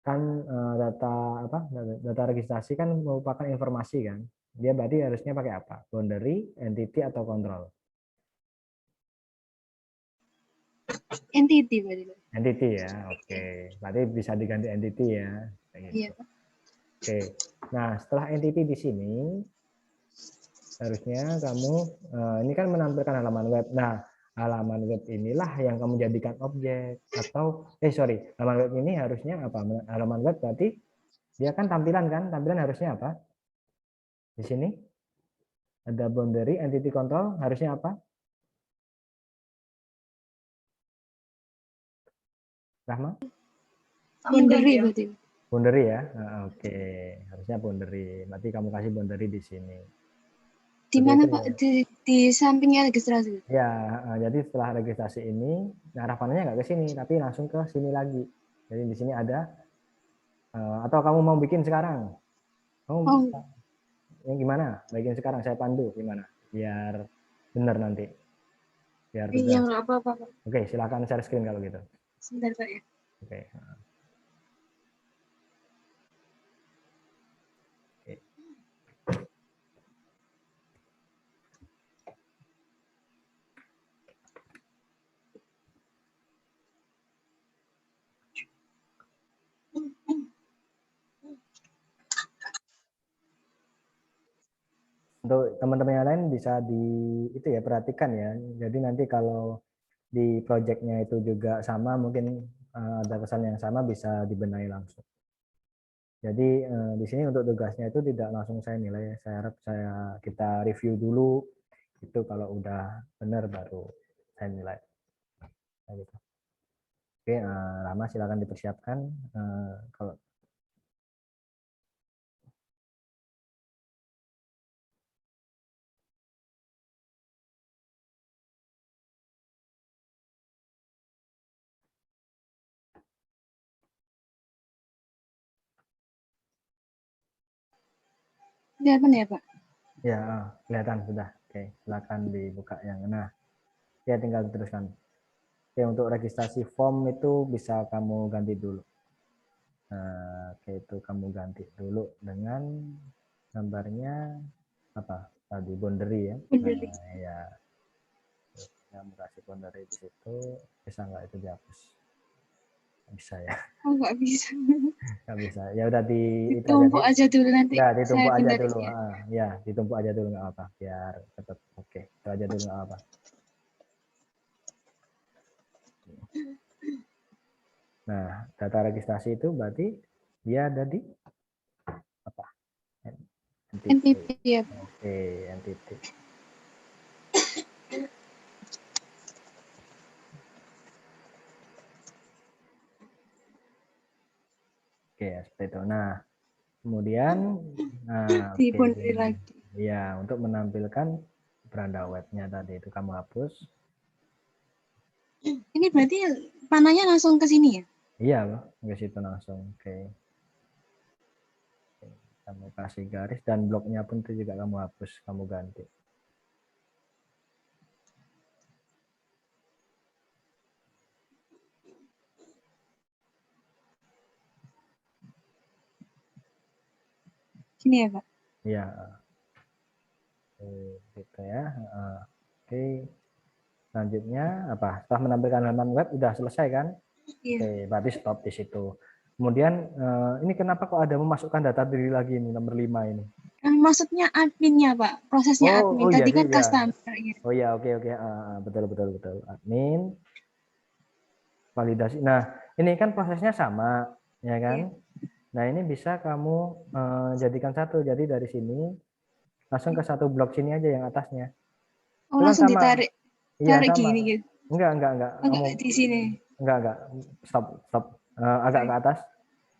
Kan data apa? Data registrasi kan merupakan informasi kan. Dia berarti harusnya pakai apa? Boundary, entity, atau kontrol? Entity berarti. Entity ya. Oke. Berarti bisa diganti entity ya. Kayak Iya, gitu. Pak. Oke. Nah, setelah entity di sini, harusnya kamu, ini kan menampilkan halaman web. Nah, halaman web inilah yang kamu jadikan objek. Atau, halaman web ini harusnya apa? Halaman web berarti dia kan tampilan kan? Tampilan harusnya apa? Di sini ada boundary, entity control, harusnya apa? Rahma? Boundary berarti. Boundary ya. Nah, oke, harusnya boundary. Berarti kamu kasih boundary di sini. Di Seperti mana itu Pak? ya. Di sampingnya registrasi. Ya, jadi setelah registrasi ini, arah panahnya nggak ke sini, tapi langsung ke sini lagi. Jadi di sini ada, atau kamu mau bikin sekarang? Kamu Oh, yang gimana? Bikin sekarang, saya pandu gimana? Biar benar nanti, biar iya tegas. nggak apa-apa Pak. Oke, silakan share screen kalau gitu. Sebentar Pak ya. Oke. Untuk teman-teman yang lain bisa itu ya perhatikan ya. Jadi nanti kalau di projectnya itu juga sama, mungkin ada kesan yang sama bisa dibenahi langsung. Jadi di sini untuk tugasnya itu tidak langsung saya nilai. Saya harap kita review dulu. Itu kalau udah benar baru saya nilai. Nah, gitu. Oke, Rama silakan dipersiapkan. Kalau Kelihatan ya Pak? ya kelihatan sudah. Oke, silakan dibuka yang nah. Ya tinggal teruskan. Oke, untuk registrasi form itu bisa kamu ganti dulu. Oke, itu kamu ganti dulu dengan gambarnya apa? Tadi boundary ya. Boundary. Ya. Kamu kasih boundary di situ, bisa nggak itu dihapus? Nggak bisa ya. Oh nggak bisa. Nggak bisa. Ya udah itu Ditumpuk aja dulu nanti. ya Saya ditumpuk aja pindah dulu. ya. Ya ditumpuk aja dulu nggak apa, biar tetap oke. Itu aja dulu nggak apa. Nah, data registrasi itu berarti dia ada di apa? Entity. NTP ya. Oke, entity. Oke, seperti itu. Nah, kemudian, Di oke. boundary lagi. Ya, untuk menampilkan beranda webnya tadi itu kamu hapus. Ini berarti panahnya langsung ke sini ya? Iya, ke situ langsung. Oke. Kamu kasih garis dan bloknya pun itu juga kamu hapus, kamu ganti. Sini ya Pak? Iya. Gitu ya. Oke. Selanjutnya apa? Setelah menampilkan halaman web udah selesai kan? Iya. Oke, berarti stop di situ. Kemudian ini kenapa kok ada memasukkan data diri lagi ini nomor 5 ini? Maksudnya adminnya Pak, prosesnya admin. Iya Tadi sih kan ya. customer. Ya. Oh iya, oke. Betul betul. Admin validasi. Nah, ini kan prosesnya sama, ya kan? Iya. Nah, ini bisa kamu jadikan satu. Jadi dari sini langsung ke satu blok sini aja yang atasnya. Oh Itu kan langsung sama. ditarik, Iya, tarik sama. gini gitu. Enggak. Oh, Kamu enggak di sini. enggak. Stop. Agak ke atas.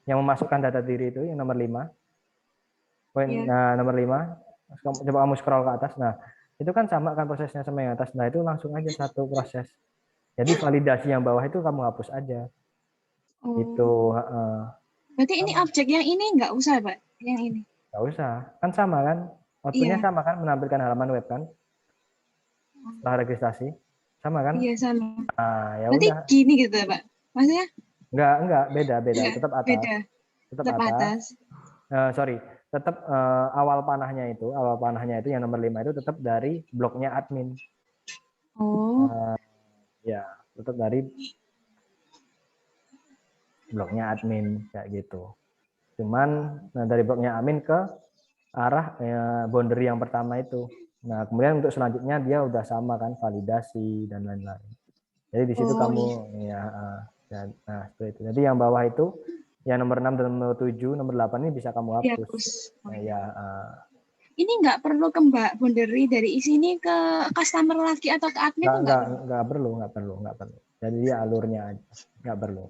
Yang memasukkan data diri itu yang nomor 5. Poin Iya. nah, nomor 5. Coba kamu scroll ke atas. Nah, itu kan sama kan prosesnya sama yang atas. Nah, itu langsung aja satu proses. Jadi validasi yang bawah itu kamu hapus aja. Oh. Itu Berarti ini objek yang ini nggak usah Pak? Yang ini? nggak usah. Kan sama kan? Outputnya Iya. sama kan? Menampilkan halaman web kan? Setelah registrasi. Sama kan? Iya sama. Nah, ya Berarti udah. gini gitu Pak? Maksudnya? Enggak, beda. Enggak, Tetap atas. beda. Tetap Tetap atas. atas. Sorry, tetap awal panahnya itu yang nomor 5 itu tetap dari bloknya admin. Oh. Ya, tetap dari bloknya admin kayak gitu. Cuman dari bloknya Amin ke arah boundary yang pertama itu. Nah, kemudian untuk selanjutnya dia udah sama kan, validasi dan lain-lain. Jadi di situ Oh, kamu iya. nah seperti itu. Jadi yang bawah itu yang nomor 6 dan nomor 7, nomor 8 ini bisa kamu hapus. Dihapus. Oh, Nah, iya. ya, Ini nggak perlu ke Mbak boundary dari sini ke customer lagi atau ke admin tuh nggak perlu. nggak perlu. Jadi dia alurnya aja, nggak perlu.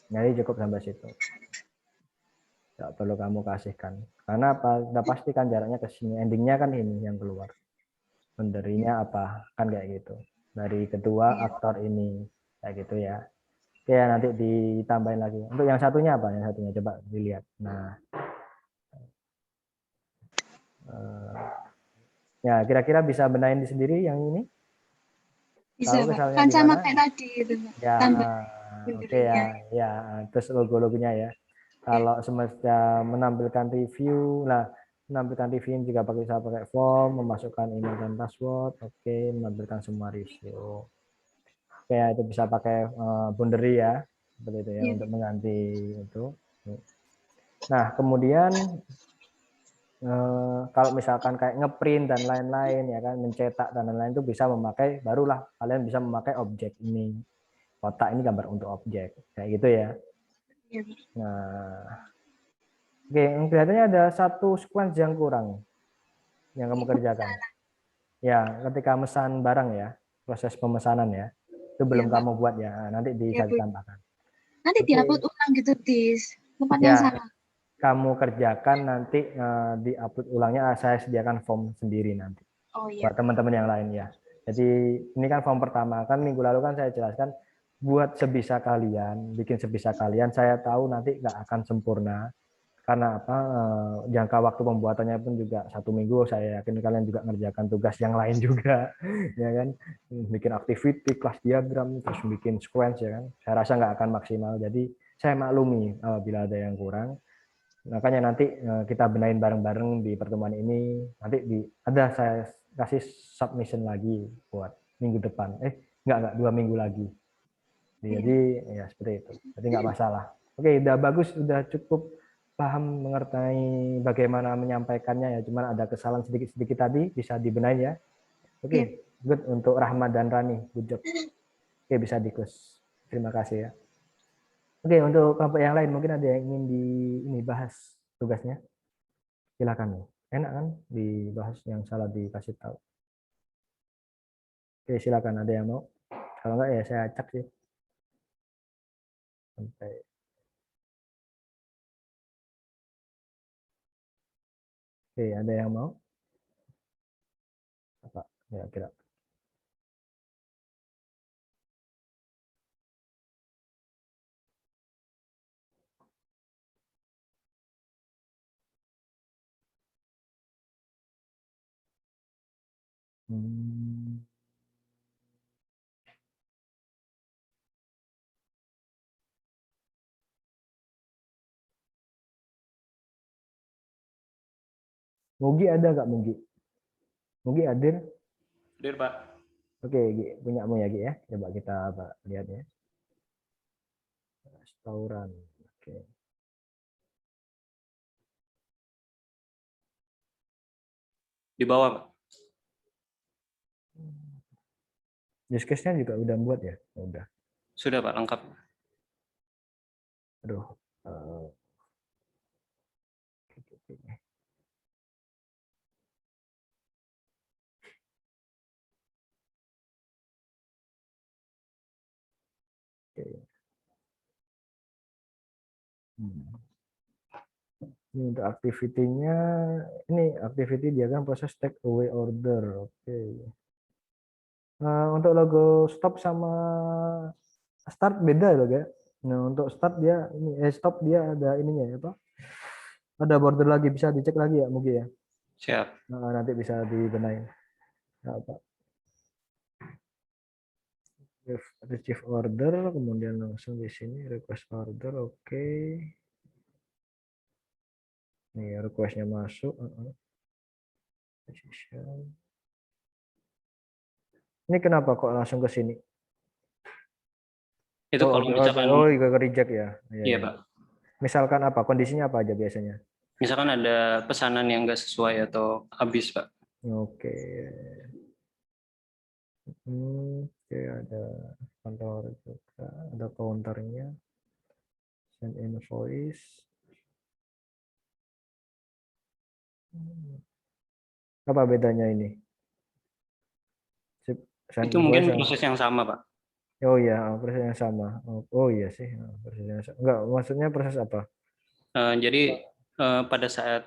Jadi cukup sampai situ. Nggak perlu kamu kasihkan. Karena apa? Udah pastikan jaraknya ke sini. Endingnya kan ini yang keluar. Boundary-nya apa? Kan kayak gitu. Dari kedua Iya. aktor ini kayak gitu ya. Oke, nanti ditambahin lagi. Untuk yang satunya apa? Yang satunya coba dilihat. Nah, ya kira-kira bisa benahin sendiri yang ini. Bisa, Tahu Pak. misalnya Kan di sama mana? kayak tadi gitu, Mbak. Ya, Tambah oke ya, boundary-nya. ya. Terus logo-logonya ya. Ya. Kalau semesta menampilkan review, nah menampilkan review juga pakai form, memasukkan email dan password, oke, menampilkan semua review. Oke, ya, itu bisa pakai boundary ya, seperti itu ya, Iya. untuk mengganti itu. Nah, kemudian kalau misalkan kayak ngeprint dan lain-lain ya kan, mencetak dan lain-lain itu bisa memakai, barulah kalian bisa memakai objek ini. Kotak ini gambar untuk objek, kayak gitu ya. Iya, Pak. Nah, oke, kelihatannya ada satu sequence yang kurang yang kamu kerjakan. Ya, ketika mesan barang ya, proses pemesanan ya, itu Iya, belum Pak. kamu buat ya. Nah, nanti Iya, bisa Bu. ditambahkan. Nanti diupload Oke, ulang gitu di tempat yang ya sama. kamu kerjakan nanti di-upload ulangnya. Saya sediakan form sendiri nanti Oh iya. buat teman-teman yang lain ya. Jadi ini kan form pertama kan minggu lalu kan saya jelaskan buat sebisa kalian, bikin sebisa kalian. Saya tahu nanti nggak akan sempurna. Karena apa, jangka waktu pembuatannya pun juga 1 minggu. Saya yakin kalian juga ngerjakan tugas yang lain juga ya kan, bikin activity, kelas diagram, terus bikin sequence ya kan. Saya rasa nggak akan maksimal, jadi saya maklumi bila ada yang kurang. Makanya nanti kita benahin bareng-bareng di pertemuan ini. Nanti ada saya kasih submission lagi buat minggu depan, nggak 2 minggu lagi. Iya. Jadi ya seperti itu. Jadi nggak masalah. Oke, udah bagus, udah cukup paham mengerti bagaimana menyampaikannya ya. Cuman ada kesalahan sedikit-sedikit tadi, bisa dibenahin ya. Iya. Oke, good untuk Rahmat dan Rani, good job. Oke, bisa di close. Terima kasih ya. Oke, untuk kelompok yang lain mungkin ada yang ingin ini bahas tugasnya. Silakan. Enak kan dibahas yang salah dikasih tahu. Oke, silakan, ada yang mau. Kalau enggak ya saya acak sih. Sampai. Oke, ada yang mau? Apa? Ya, kira. Hmm. Mugi ada nggak Mugi? Mugi hadir? Hadir, Pak. Oke, Gi, punyamu ya Gi ya. Coba kita lihat ya. Restoran. Oke. Di bawah, Pak. Use case-nya juga udah buat ya? Udah. Sudah, Pak, lengkap. Aduh. Oke. Ini untuk activity-nya, ini activity dia kan proses take away order. Oke. Untuk logo stop sama start beda loh ya. Nah, untuk start dia ini stop dia ada ininya ya, Pak. Ada border lagi, bisa dicek lagi ya mungkin ya. Siap. Nah, nanti bisa dibenahin. Nah, Pak. Receive order, kemudian langsung di sini request order, oke. Nih requestnya masuk. Ini kenapa kok langsung ke sini? Itu Oh, kalau misalkan oh, ke reject ya. Iya, iya, iya. Pak. Misalkan apa? Kondisinya apa aja biasanya? Misalkan ada pesanan yang nggak sesuai atau habis, Pak. Oke. Oke, ada kantor juga, ada counternya, send invoice. Apa bedanya ini? Send Itu mungkin invoice sama. proses yang sama, Pak. Oh iya, proses yang sama. Oh iya sih, proses yang sama. Enggak, maksudnya proses apa? Jadi pada saat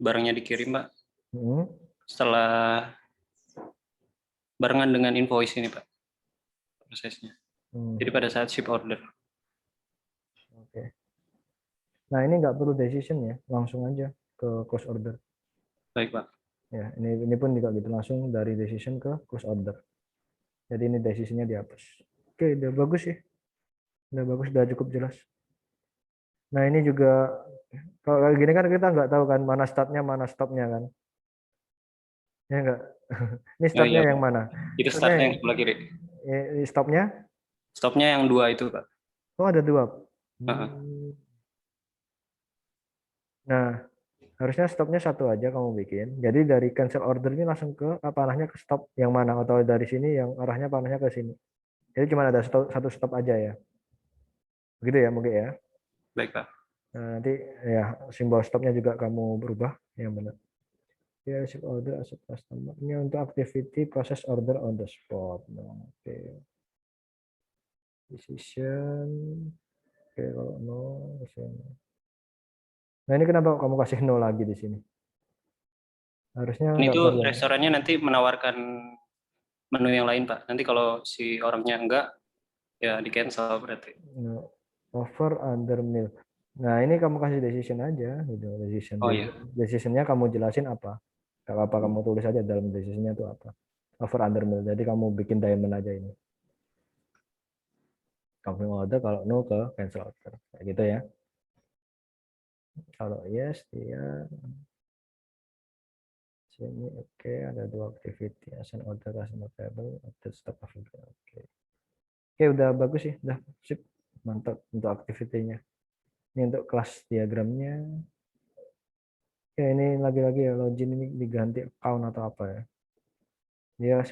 barangnya dikirim, Pak, Hmm, setelah barengan dengan invoice ini, Pak, prosesnya. Jadi pada saat ship order. Oke. Nah, ini nggak perlu decision ya, langsung aja ke close order. Baik, Pak. Ya, ini pun juga gitu, langsung dari decision ke close order. Jadi ini decisionnya dihapus. Oke, udah bagus ya. Udah bagus, udah cukup jelas. Nah, ini juga kalau kayak gini kan kita nggak tahu kan mana startnya, mana stopnya kan. Ya enggak? Ini Oh startnya iya, yang Pak. mana? Itu Startnya startnya yang sebelah kiri. stopnya? Stopnya yang 2 itu, Pak. Oh, ada dua. Heeh. Nah, harusnya stopnya satu aja kamu bikin. Jadi dari cancel order ini langsung ke arahnya ke stop yang mana, atau dari sini yang arahnya panahnya ke sini. Jadi cuma ada satu stop aja ya. Begitu ya mungkin ya. Baik, Pak. Nah, nanti ya simbol stopnya juga kamu berubah yang benar. Ya, ship order as a customer. Ini untuk activity process order on the spot. Nah, oke. Decision. Oke, kalau no, decision. Nah, ini kenapa kamu kasih no lagi di sini? Harusnya Ini nggak tuh perlu. restorannya nanti menawarkan menu yang lain, Pak. Nanti kalau si orangnya enggak, ya di cancel berarti. No. Over under meal. Nah, ini kamu kasih decision aja, gitu. Decision. Oh iya. Decisionnya kamu jelasin apa? Kalau apa kamu tulis aja dalam decisionnya itu apa? Over under meal. Jadi kamu bikin diamond aja ini. Confirm order, kalau no ke cancel order. Kayak gitu ya. Kalau yes, dia sini oke, ada dua activity, assign order customer table, update stock available. Oke. Oke, udah bagus sih, udah sip. Mantap untuk activity-nya. Ini untuk kelas diagramnya. Oke, ini lagi-lagi ya login ini diganti account atau apa ya. Dia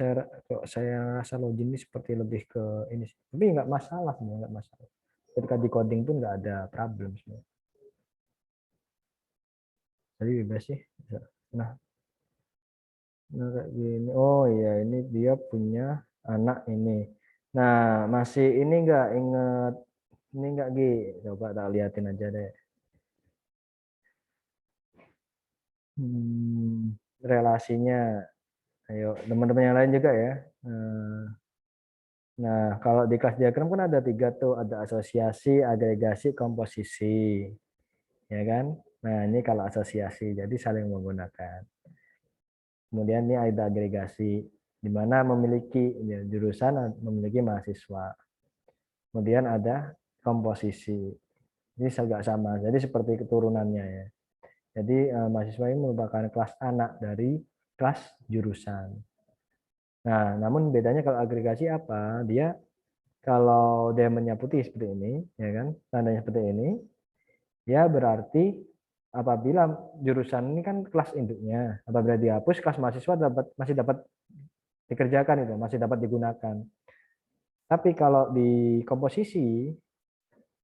saya rasa login ini seperti lebih ke ini sih. Tapi nggak masalah sebenarnya, nggak masalah. Ketika di coding pun nggak ada problem sebenarnya. Jadi bebas sih. Nah, nah kayak gini. Oh iya, ini dia punya anak ini. Nah, masih ini nggak inget ini nggak Gi? Coba tak liatin aja deh. Relasinya. Ayo, teman-teman yang lain juga ya. Nah, kalau di kelas diagram kan ada tiga tuh, ada asosiasi, agregasi, komposisi, ya kan? Nah, ini kalau asosiasi, jadi saling menggunakan. Kemudian ini ada agregasi, di mana memiliki ya, jurusan memiliki mahasiswa. Kemudian ada komposisi, ini agak sama, jadi seperti keturunannya ya. Jadi mahasiswa ini merupakan kelas anak dari kelas jurusan. Nah, namun bedanya kalau agregasi apa? Dia kalau diamondnya putih seperti ini, ya kan, tandanya seperti ini, ya berarti apabila jurusan ini kan kelas induknya, apabila dihapus, kelas mahasiswa masih dapat dikerjakan itu, masih dapat digunakan. Tapi kalau di komposisi,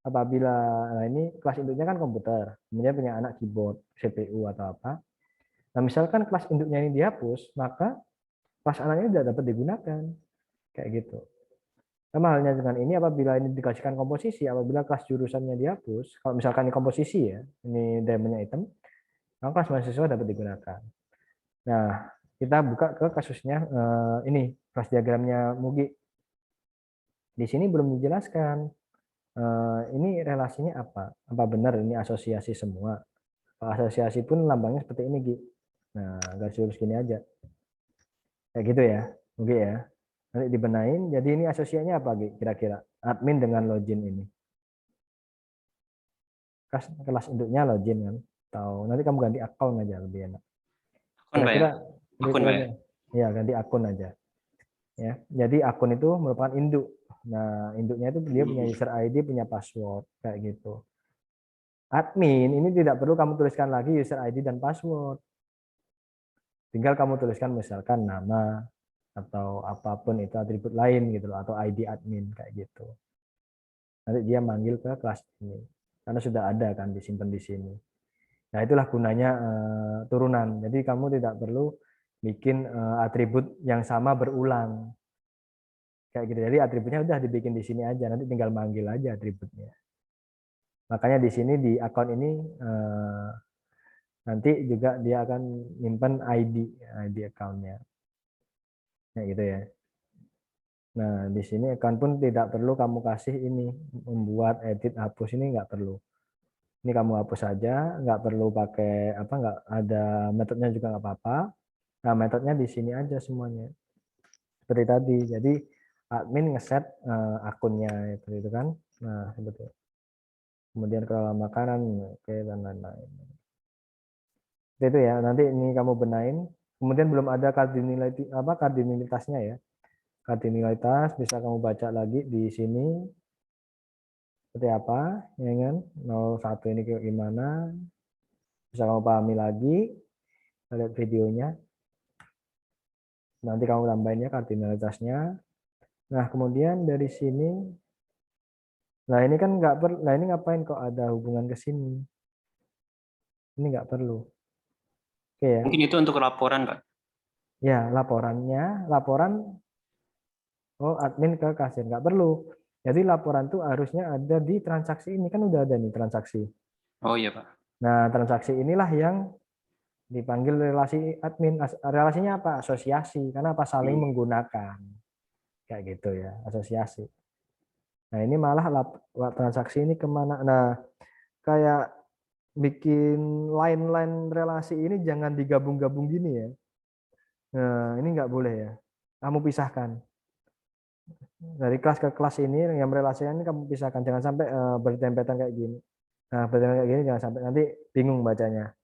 apabila nah ini kelas induknya kan komputer, kemudian punya anak keyboard, CPU atau apa. Nah, misalkan kelas induknya ini dihapus, maka kelas anaknya tidak dapat digunakan, kayak gitu. Sama halnya dengan ini, apabila ini dikasihkan komposisi, apabila kelas jurusannya dihapus, kalau misalkan ini komposisi ya, ini diamondnya hitam, maka kelas mahasiswa dapat digunakan. Nah, kita buka ke kasusnya ini, kelas diagramnya Mugi. Di sini belum dijelaskan, ini relasinya apa? Apa benar ini asosiasi semua? Kalau asosiasi pun lambangnya seperti ini, Gi. Nah, garis lurus gini aja. Kayak gitu ya, Mugi ya. Nanti dibenain, jadi ini asosiasinya apa, Gi? Kira-kira admin dengan login ini. Kelas induknya login kan, atau nanti kamu ganti akun aja lebih enak. Akun, Pak ya? Kira-kira Akun, Pak ya? ya ganti akun aja ya. Jadi akun itu merupakan induk. Nah, induknya itu dia punya user ID, punya password kayak gitu. admin ini tidak perlu kamu tuliskan lagi user ID dan password. Tinggal kamu tuliskan misalkan nama atau apapun itu atribut lain gitu loh, atau ID admin kayak gitu. Nanti dia manggil ke kelas ini karena sudah ada kan disimpan di sini. Nah, itulah gunanya turunan. Jadi kamu tidak perlu bikin atribut yang sama berulang. Kayak gitu. Jadi atributnya udah dibikin di sini aja, nanti tinggal manggil aja atributnya. Makanya di sini di akun ini nanti juga dia akan nyimpan ID account-nya. Nah, gitu ya. Nah, di sini account pun tidak perlu kamu kasih ini, membuat, edit, hapus ini nggak perlu. Ini kamu hapus saja, nggak perlu pakai apa, nggak ada metodenya juga nggak apa-apa. Nah, metodnya di sini aja semuanya. Seperti tadi. Jadi admin ngeset akunnya itu kan. Nah, seperti itu. Kemudian kalau makanan, oke, dan lain-lain. Itu ya, nanti ini kamu benain. Kemudian belum ada kardinalitasnya ya. Kardinalitas bisa kamu baca lagi di sini seperti apa, ya kan? 01 ini kayak gimana? Bisa kamu pahami lagi, lihat videonya. Nanti kamu tambahin ya kardinalitasnya. Nah, kemudian dari sini, nah ini kan nggak perlu. Nah, ini ngapain kok ada hubungan ke sini? Ini nggak perlu. Oke ya. Mungkin itu untuk laporan, Pak. Ya, laporan admin ke kasir nggak perlu. Jadi laporan tuh harusnya ada di transaksi ini, kan udah ada nih transaksi. Oh iya, Pak. Nah, transaksi inilah yang dipanggil relasi admin. Relasinya apa? Asosiasi. Karena apa? Saling menggunakan. Kayak gitu ya, asosiasi. Nah, ini malah transaksi ini kemana? Nah, kayak bikin line-line relasi ini jangan digabung-gabung gini ya. Nah, ini nggak boleh ya. Kamu pisahkan. Dari kelas ke kelas ini yang merelasikan ini kamu pisahkan. Jangan sampai berdempetan kayak gini. Nah, berdempetan kayak gini jangan sampai nanti bingung bacanya.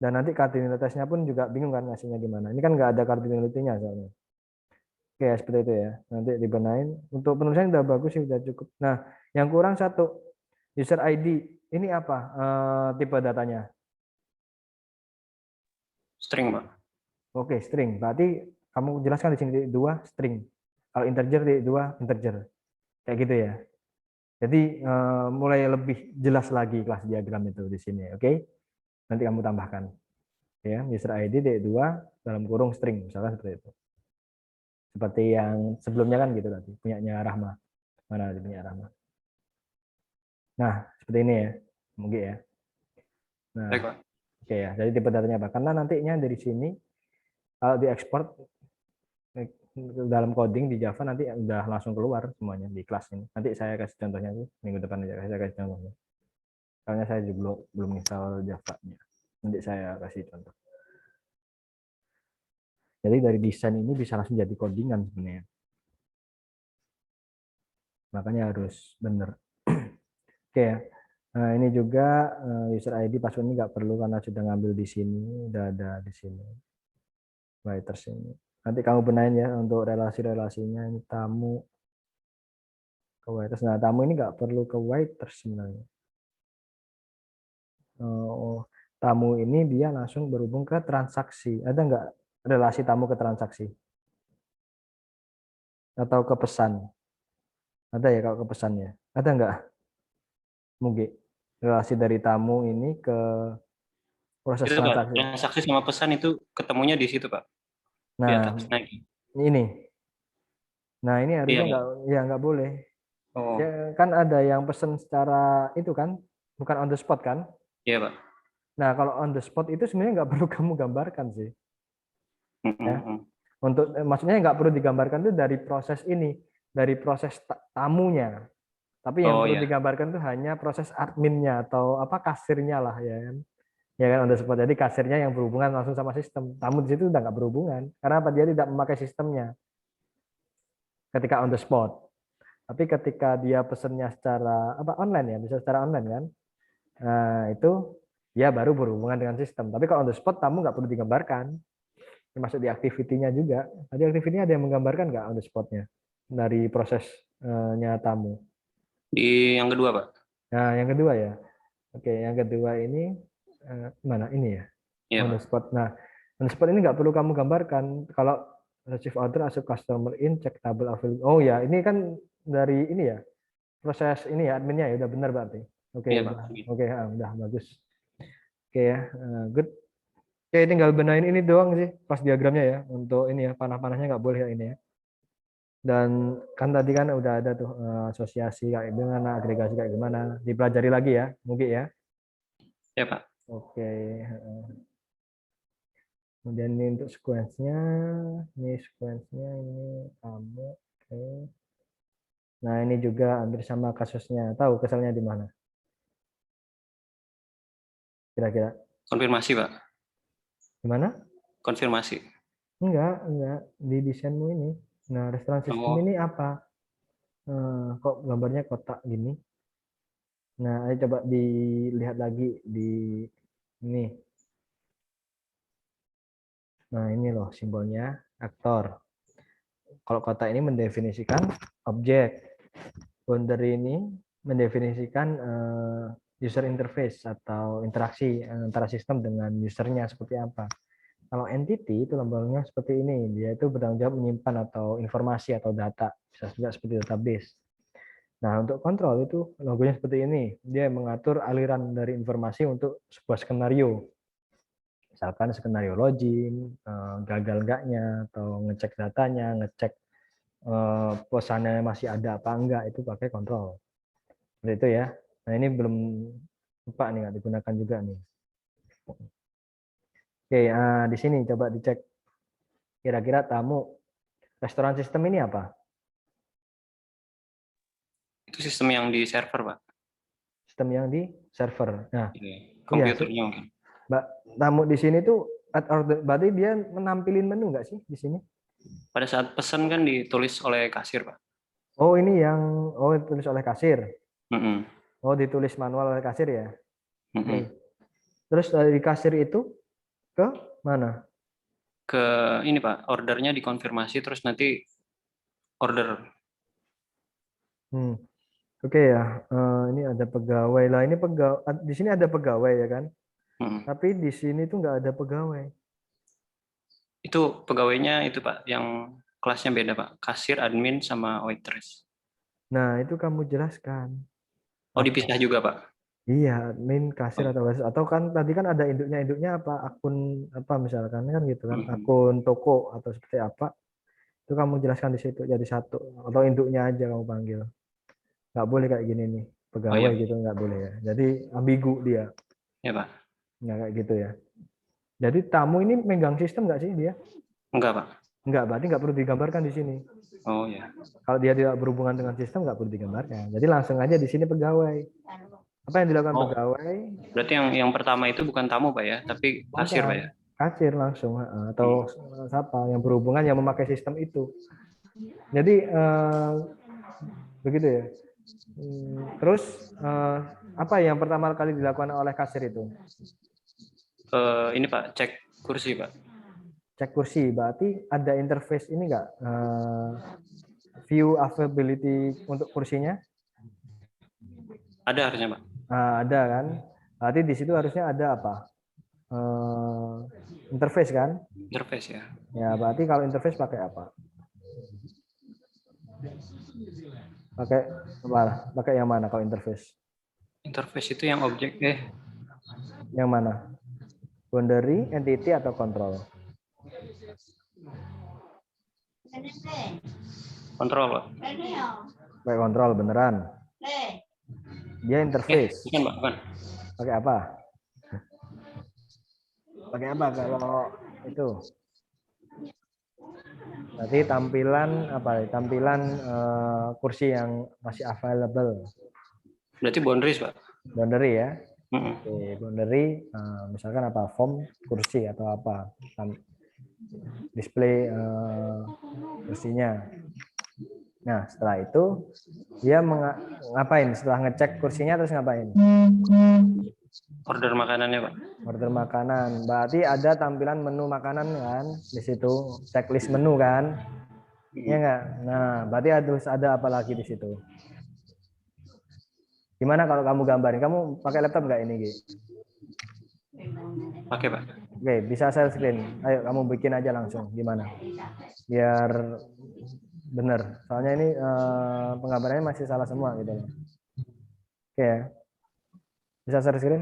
Dan nanti kardinalitasnya pun juga bingung kan ngasihnya gimana. Ini kan nggak ada kardinalitinya soalnya. Oke, seperti itu ya. Nanti dibenain. Untuk penulisan udah bagus sih, udah cukup. Nah, yang kurang satu, user ID. Ini apa tipe datanya? String, Pak. Oke, string. Berarti kamu jelaskan di sini titik 2 string. Kalau integer titik 2 integer. Kayak gitu ya. Jadi mulai lebih jelas lagi kelas diagram itu di sini, oke? Nanti kamu tambahkan. Ya, user ID titik 2 dalam kurung string, misalkan seperti itu. Seperti yang sebelumnya kan gitu tadi, punyanya Rahma. Mana punya Rahma? Nah, seperti ini ya. Mungkin ya. Nah, Baik, Pak. oke ya. Jadi tipe datanya apa? Karena nantinya dari sini kalau diekspor dalam coding di Java nanti udah langsung keluar semuanya di kelas ini. Nanti saya kasih contohnya tuh minggu depan aja saya kasih contohnya. Soalnya saya juga belum install Java-nya. Nanti saya kasih contoh. Jadi dari desain ini bisa langsung jadi codingan sebenarnya. Makanya harus benar. Oke ya. Nah, ini juga user ID password ini nggak perlu karena sudah ngambil di sini, udah ada di sini. Writers ini. Nanti kamu benain ya untuk relasi-relasinya ini tamu ke waiters. Nah, tamu ini nggak perlu ke waiters sebenarnya. Tamu ini dia langsung berhubung ke transaksi. Ada nggak relasi tamu ke transaksi? Atau ke pesan? Ada ya kalau ke pesannya? Ada nggak? Mungkin relasi dari tamu ini ke proses Itu, Pak. transaksi. Transaksi sama pesan itu ketemunya di situ, Pak. Di Nah, atas lagi. ini. Nah, ini harusnya Iya, nggak boleh. Oh, Ya, kan ada yang pesen secara itu kan, bukan on the spot kan? iya, Pak. Nah, kalau on the spot itu sebenarnya nggak perlu kamu gambarkan sih. Ya. Untuk maksudnya nggak perlu digambarkan itu dari proses ini, dari proses tamunya. Tapi yang Oh, perlu iya. digambarkan itu hanya proses adminnya atau apa kasirnya lah ya kan. Ya kan on the spot. Jadi kasirnya yang berhubungan langsung sama sistem. Tamu di situ udah nggak berhubungan. Karena apa? Dia tidak memakai sistemnya ketika on the spot. Tapi ketika dia pesennya secara apa online ya, bisa secara online kan. Nah, itu ya baru berhubungan dengan sistem. Tapi kalau on the spot tamu nggak perlu digambarkan. Termasuk di activity-nya juga. Tadi activity-nya ada yang menggambarkan nggak on the spot-nya dari prosesnya tamu. Di yang kedua, Pak. Nah, yang kedua ya. Oke, yang kedua ini mana ini ya? Iya, On Pak. the spot. Nah, on the spot ini nggak perlu kamu gambarkan. Kalau receive order as a customer in check table available. Oh ya, ini kan dari ini ya, proses ini ya adminnya ya udah benar berarti. Oke, Iya, Pak. udah. Oke, udah bagus. Oke ya, good. Oke, tinggal benahin ini doang sih pas diagramnya ya. Untuk ini ya, panah-panahnya nggak boleh ya ini ya. Dan kan tadi kan udah ada tuh asosiasi kayak gimana, agregasi kayak gimana. Dipelajari lagi ya, mungkin ya. Ya, Pak. Oke. Kemudian ini untuk sequence-nya, ini kamu. Oke. Nah, ini juga hampir sama kasusnya. Tahu kesalnya di mana? Kira-kira Konfirmasi, Pak. gimana? Konfirmasi. Enggak. Di desainmu ini. Nah, restoran system Oh, ini apa? Kok gambarnya kotak gini? Nah, ayo coba dilihat lagi di ini. Nah, ini loh simbolnya aktor. Kalau kotak ini mendefinisikan objek. Boundary ini mendefinisikan user interface atau interaksi antara sistem dengan usernya seperti apa. Kalau entity itu lambangnya seperti ini, dia itu bertanggung jawab menyimpan atau informasi atau data, bisa juga seperti database. Nah, untuk kontrol itu logonya seperti ini, dia mengatur aliran dari informasi untuk sebuah skenario. Misalkan skenario login, gagal enggaknya, atau ngecek datanya, ngecek pesannya masih ada apa enggak, itu pakai kontrol. Seperti itu ya. Nah, ini belum lupa nih, nggak digunakan juga nih. Oke, di sini coba dicek kira-kira tamu restoran sistem ini apa? itu sistem yang di server, Pak. Sistem yang di server. Nah, Iya, komputernya mungkin. Mbak, tamu di sini tuh add order, berarti dia menampilin menu nggak sih di sini? Pada saat pesan kan ditulis oleh kasir, Pak. Oh, ini yang ditulis oleh kasir. Mm-mm. Oh, ditulis manual oleh kasir ya. Oke. Mm-mm. Terus dari kasir itu ke mana? Ke ini, Pak, ordernya dikonfirmasi terus nanti order. Oke ya. Ini ada pegawai lah. Ini pegawai di sini ada pegawai ya kan? Mm. Tapi di sini tuh nggak ada pegawai. Itu pegawainya itu, Pak, yang kelasnya beda, Pak. Kasir, admin, sama waitress. Nah, itu kamu jelaskan. Oh, Apa? dipisah juga, Pak. Iya, admin, kasir atau kan tadi kan ada induknya apa akun apa misalkan kan gitu kan, akun toko atau seperti apa. Itu kamu jelaskan di situ jadi satu atau induknya aja kamu panggil. Nggak boleh kayak gini nih, Oh, pegawai iya. gitu nggak boleh ya. Jadi ambigu dia. Ya, Pak. Nggak kayak gitu ya. Jadi tamu ini megang sistem nggak sih dia? Enggak, Pak. Nggak, berarti nggak perlu digambarkan di sini. Oh, ya. Kalau dia tidak berhubungan dengan sistem nggak perlu digambarkan. Jadi langsung aja di sini pegawai. Apa yang dilakukan Oh, pegawai? berarti yang pertama itu bukan tamu, Pak, ya, tapi kasir, Pak, ya. Kasir langsung atau siapa yang berhubungan yang memakai sistem itu. Jadi begitu ya. Terus apa yang pertama kali dilakukan oleh kasir itu? Ini, Pak, cek kursi, Pak. Cek kursi, berarti ada interface ini enggak? View availability untuk kursinya? Ada harusnya, Pak. Ada kan? Berarti di situ harusnya ada apa? Interface kan? Interface, ya. Ya, berarti kalau interface pakai apa? Pakai apa? Pakai yang mana kalau interface? Interface itu yang objek, Yang mana? Boundary, entity, atau control? kontrol, Pak. Pakai kontrol beneran. Dia interface. Bukan, Pak, bukan. Pakai apa? Pakai apa kalau itu? Berarti tampilan apa? Tampilan kursi yang masih available. Berarti boundaries, Pak. Boundary ya. Mm-mm. Oke, boundary misalkan apa? Form kursi atau apa? Display kursinya. Nah, setelah itu dia ngapain? Setelah ngecek kursinya terus ngapain? Order makanannya, Pak. Order makanan. Berarti ada tampilan menu makanan kan di situ, checklist menu kan? Iya enggak? Nah, berarti harus ada apa lagi di situ? Gimana kalau kamu gambarin? Kamu pakai laptop nggak ini, Gi? Pakai, Pak. Oke, bisa share screen. Ayo kamu bikin aja langsung. Gimana? Biar bener. Soalnya ini penggambarannya masih salah semua gitu loh. Oke ya. Bisa share screen?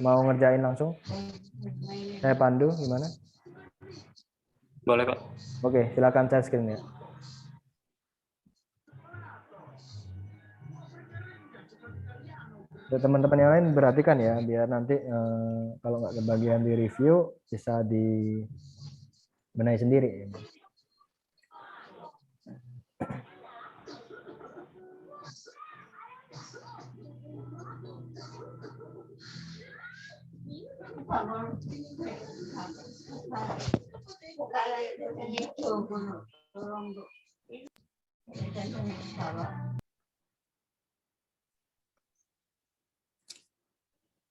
Mau ngerjain langsung? Saya pandu gimana? Boleh, Pak. Oke, silakan share screen ya. Untuk teman-teman yang lain perhatikan ya, biar nanti kalau nggak kebagian di review bisa dibenahi sendiri.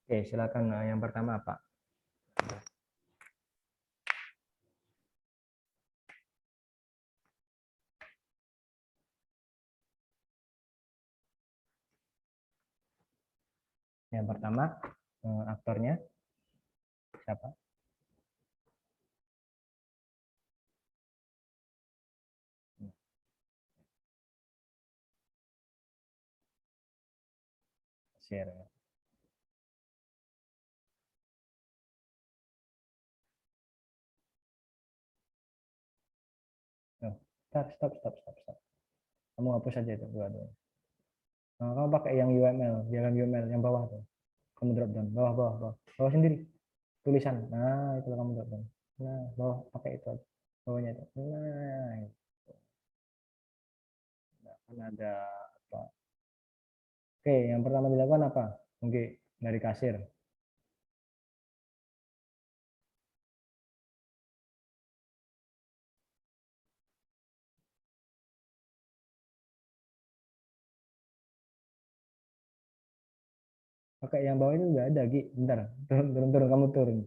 Oke, silakan yang pertama Pak. Yang pertama aktornya siapa? Share ya. Oh, stop. Kamu hapus aja itu dua-dua. Kamu pakai yang UML, jangan UML yang bawah tuh. Kamu drop down, bawah sendiri. Tulisan. Nah, itu kamu drop down. Nah, bawah pakai itu aja. Bawahnya itu. Nah, itu. Nah, kan ada apa? Oke, yang pertama dilakukan apa? Oke, dari kasir. Pakai yang bawah itu udah ada, Gi. Bentar, turun, kamu turun.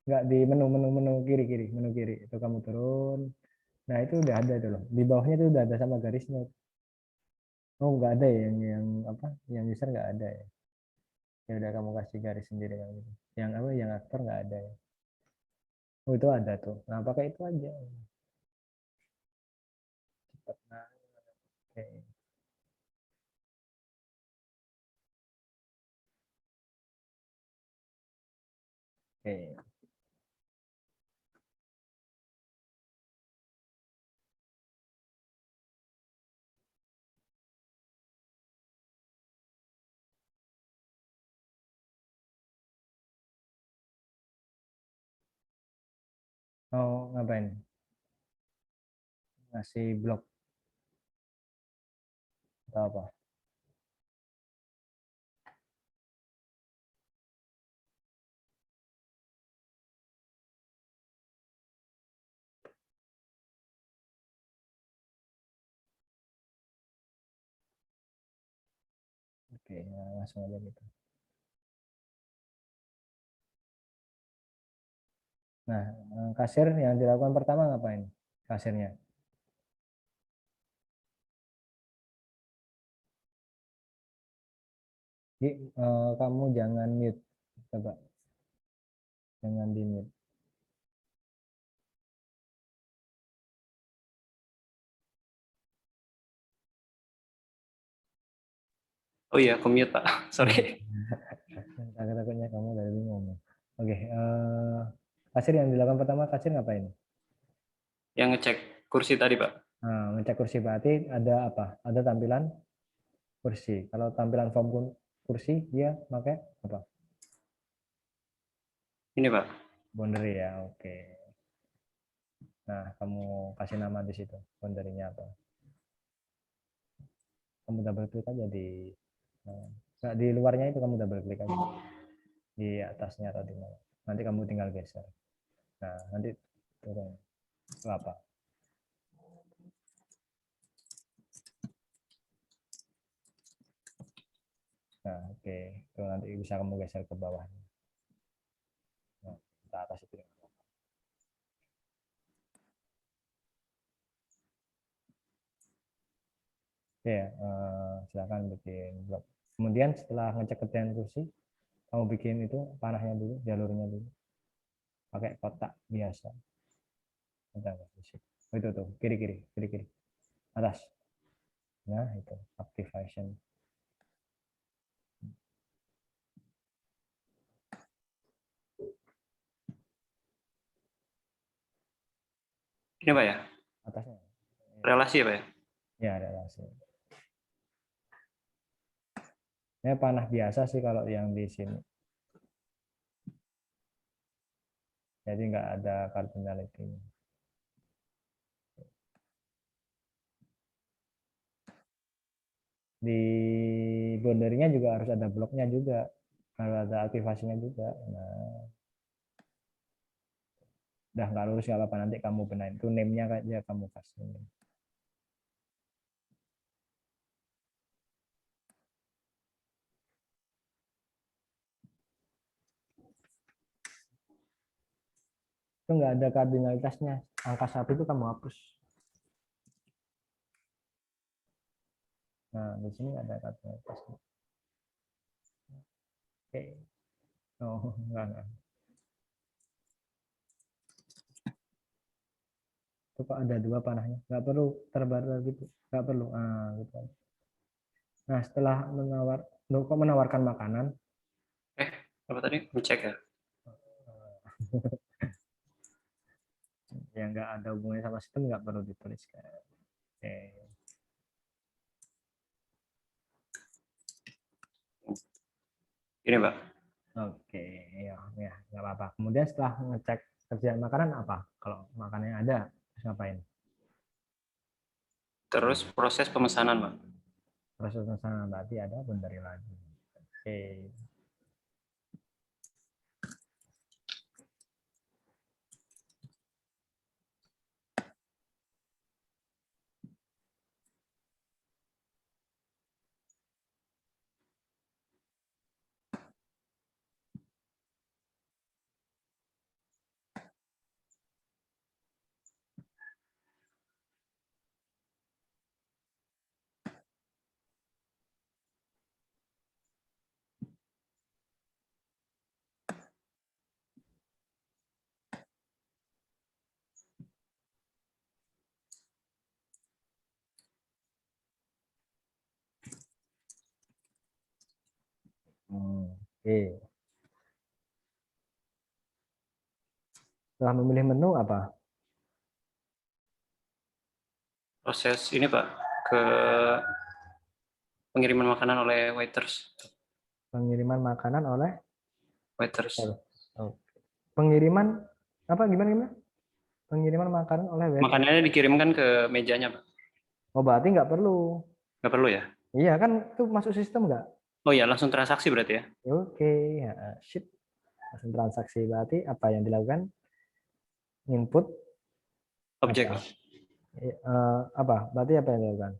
Nggak di menu kiri itu kamu turun. Nah itu udah ada itu loh, di bawahnya itu udah ada sama garisnya. Oh nggak ada ya yang apa, yang user nggak ada ya. Ya udah kamu kasih garis sendiri yang gitu. Yang apa, yang aktor nggak ada ya. Oh itu ada tuh, nah pakai itu aja. Cepet. Nah, oke. Oke. Mau ngapain, ngasih blok atau apa? Oke, nah, langsung aja gitu. Nah, kasir yang dilakukan pertama ngapain? Kasirnya. Jadi, kamu jangan mute, coba jangan di mute. Oh iya, commute, Pak. Sorry. Takutnya kamu dari bingung. Oke, kasir yang dilakukan pertama, kasir ngapain? Yang ngecek kursi tadi, Pak. Nah, ngecek kursi, berarti ada apa? Ada tampilan kursi. Kalau tampilan form kursi, dia pakai apa? Ini, Pak. Boundary ya, oke. Nah, kamu kasih nama di situ, boundary-nya apa? Kamu double klik aja di, nah, di luarnya itu kamu double klik aja. Di atasnya atau di mana. Nanti kamu tinggal geser. Nah, nanti turun. Itu apa? Nah, oke. Itu nanti bisa kamu geser ke bawah. Nah, ke atas itu. Oke, silakan bikin blog. Kemudian setelah ngecek keterangan kursi, kamu bikin itu panahnya dulu, jalurnya dulu. Pakai kotak biasa. Bentar, oh, itu tuh, kiri. Atas. Nah, itu activation. Ini Pak ya, Atasnya. relasi ya Pak ya? Ya, relasi. Ya, panah biasa sih kalau yang di sini. Jadi nggak ada cardinality. Di boundary-nya juga harus ada bloknya juga. Harus ada aktivasinya juga. Nah, udah nggak lurus nggak apa-apa, nanti kamu benahin. Itu name-nya aja kamu kasih. Itu nggak ada kardinalitasnya. Angka 1 itu kamu hapus. Nah, di sini nggak ada kardinalitasnya. Oke. Oh, enggak. Itu kok ada 2 panahnya. Nggak perlu terbaru gitu. Nggak perlu. Ah, gitu. Nah, setelah kok menawarkan makanan, Apa tadi? Ngecek ya? yang nggak ada hubungannya sama sistem nggak perlu dituliskan. Oke. Ini Pak. Oke, ya nggak apa-apa. Kemudian setelah ngecek kerjaan makanan apa? Kalau makanannya ada, terus ngapain? Terus proses pemesanan Pak. Proses pemesanan berarti ada boundary lagi. Oke. Oke. Setelah memilih menu apa? Proses ini Pak, ke pengiriman makanan oleh waiters. Pengiriman makanan oleh Waiters. Oke. Pengiriman apa gimana? Pengiriman makanan oleh web. Makanannya dikirimkan ke mejanya Pak. Oh, berarti nggak perlu. Nggak perlu ya? Iya kan itu masuk sistem nggak? Oh ya, langsung transaksi berarti ya? Oke, ya, ship. Langsung transaksi berarti apa yang dilakukan? Input Objek. apa? Apa? Berarti apa yang dilakukan?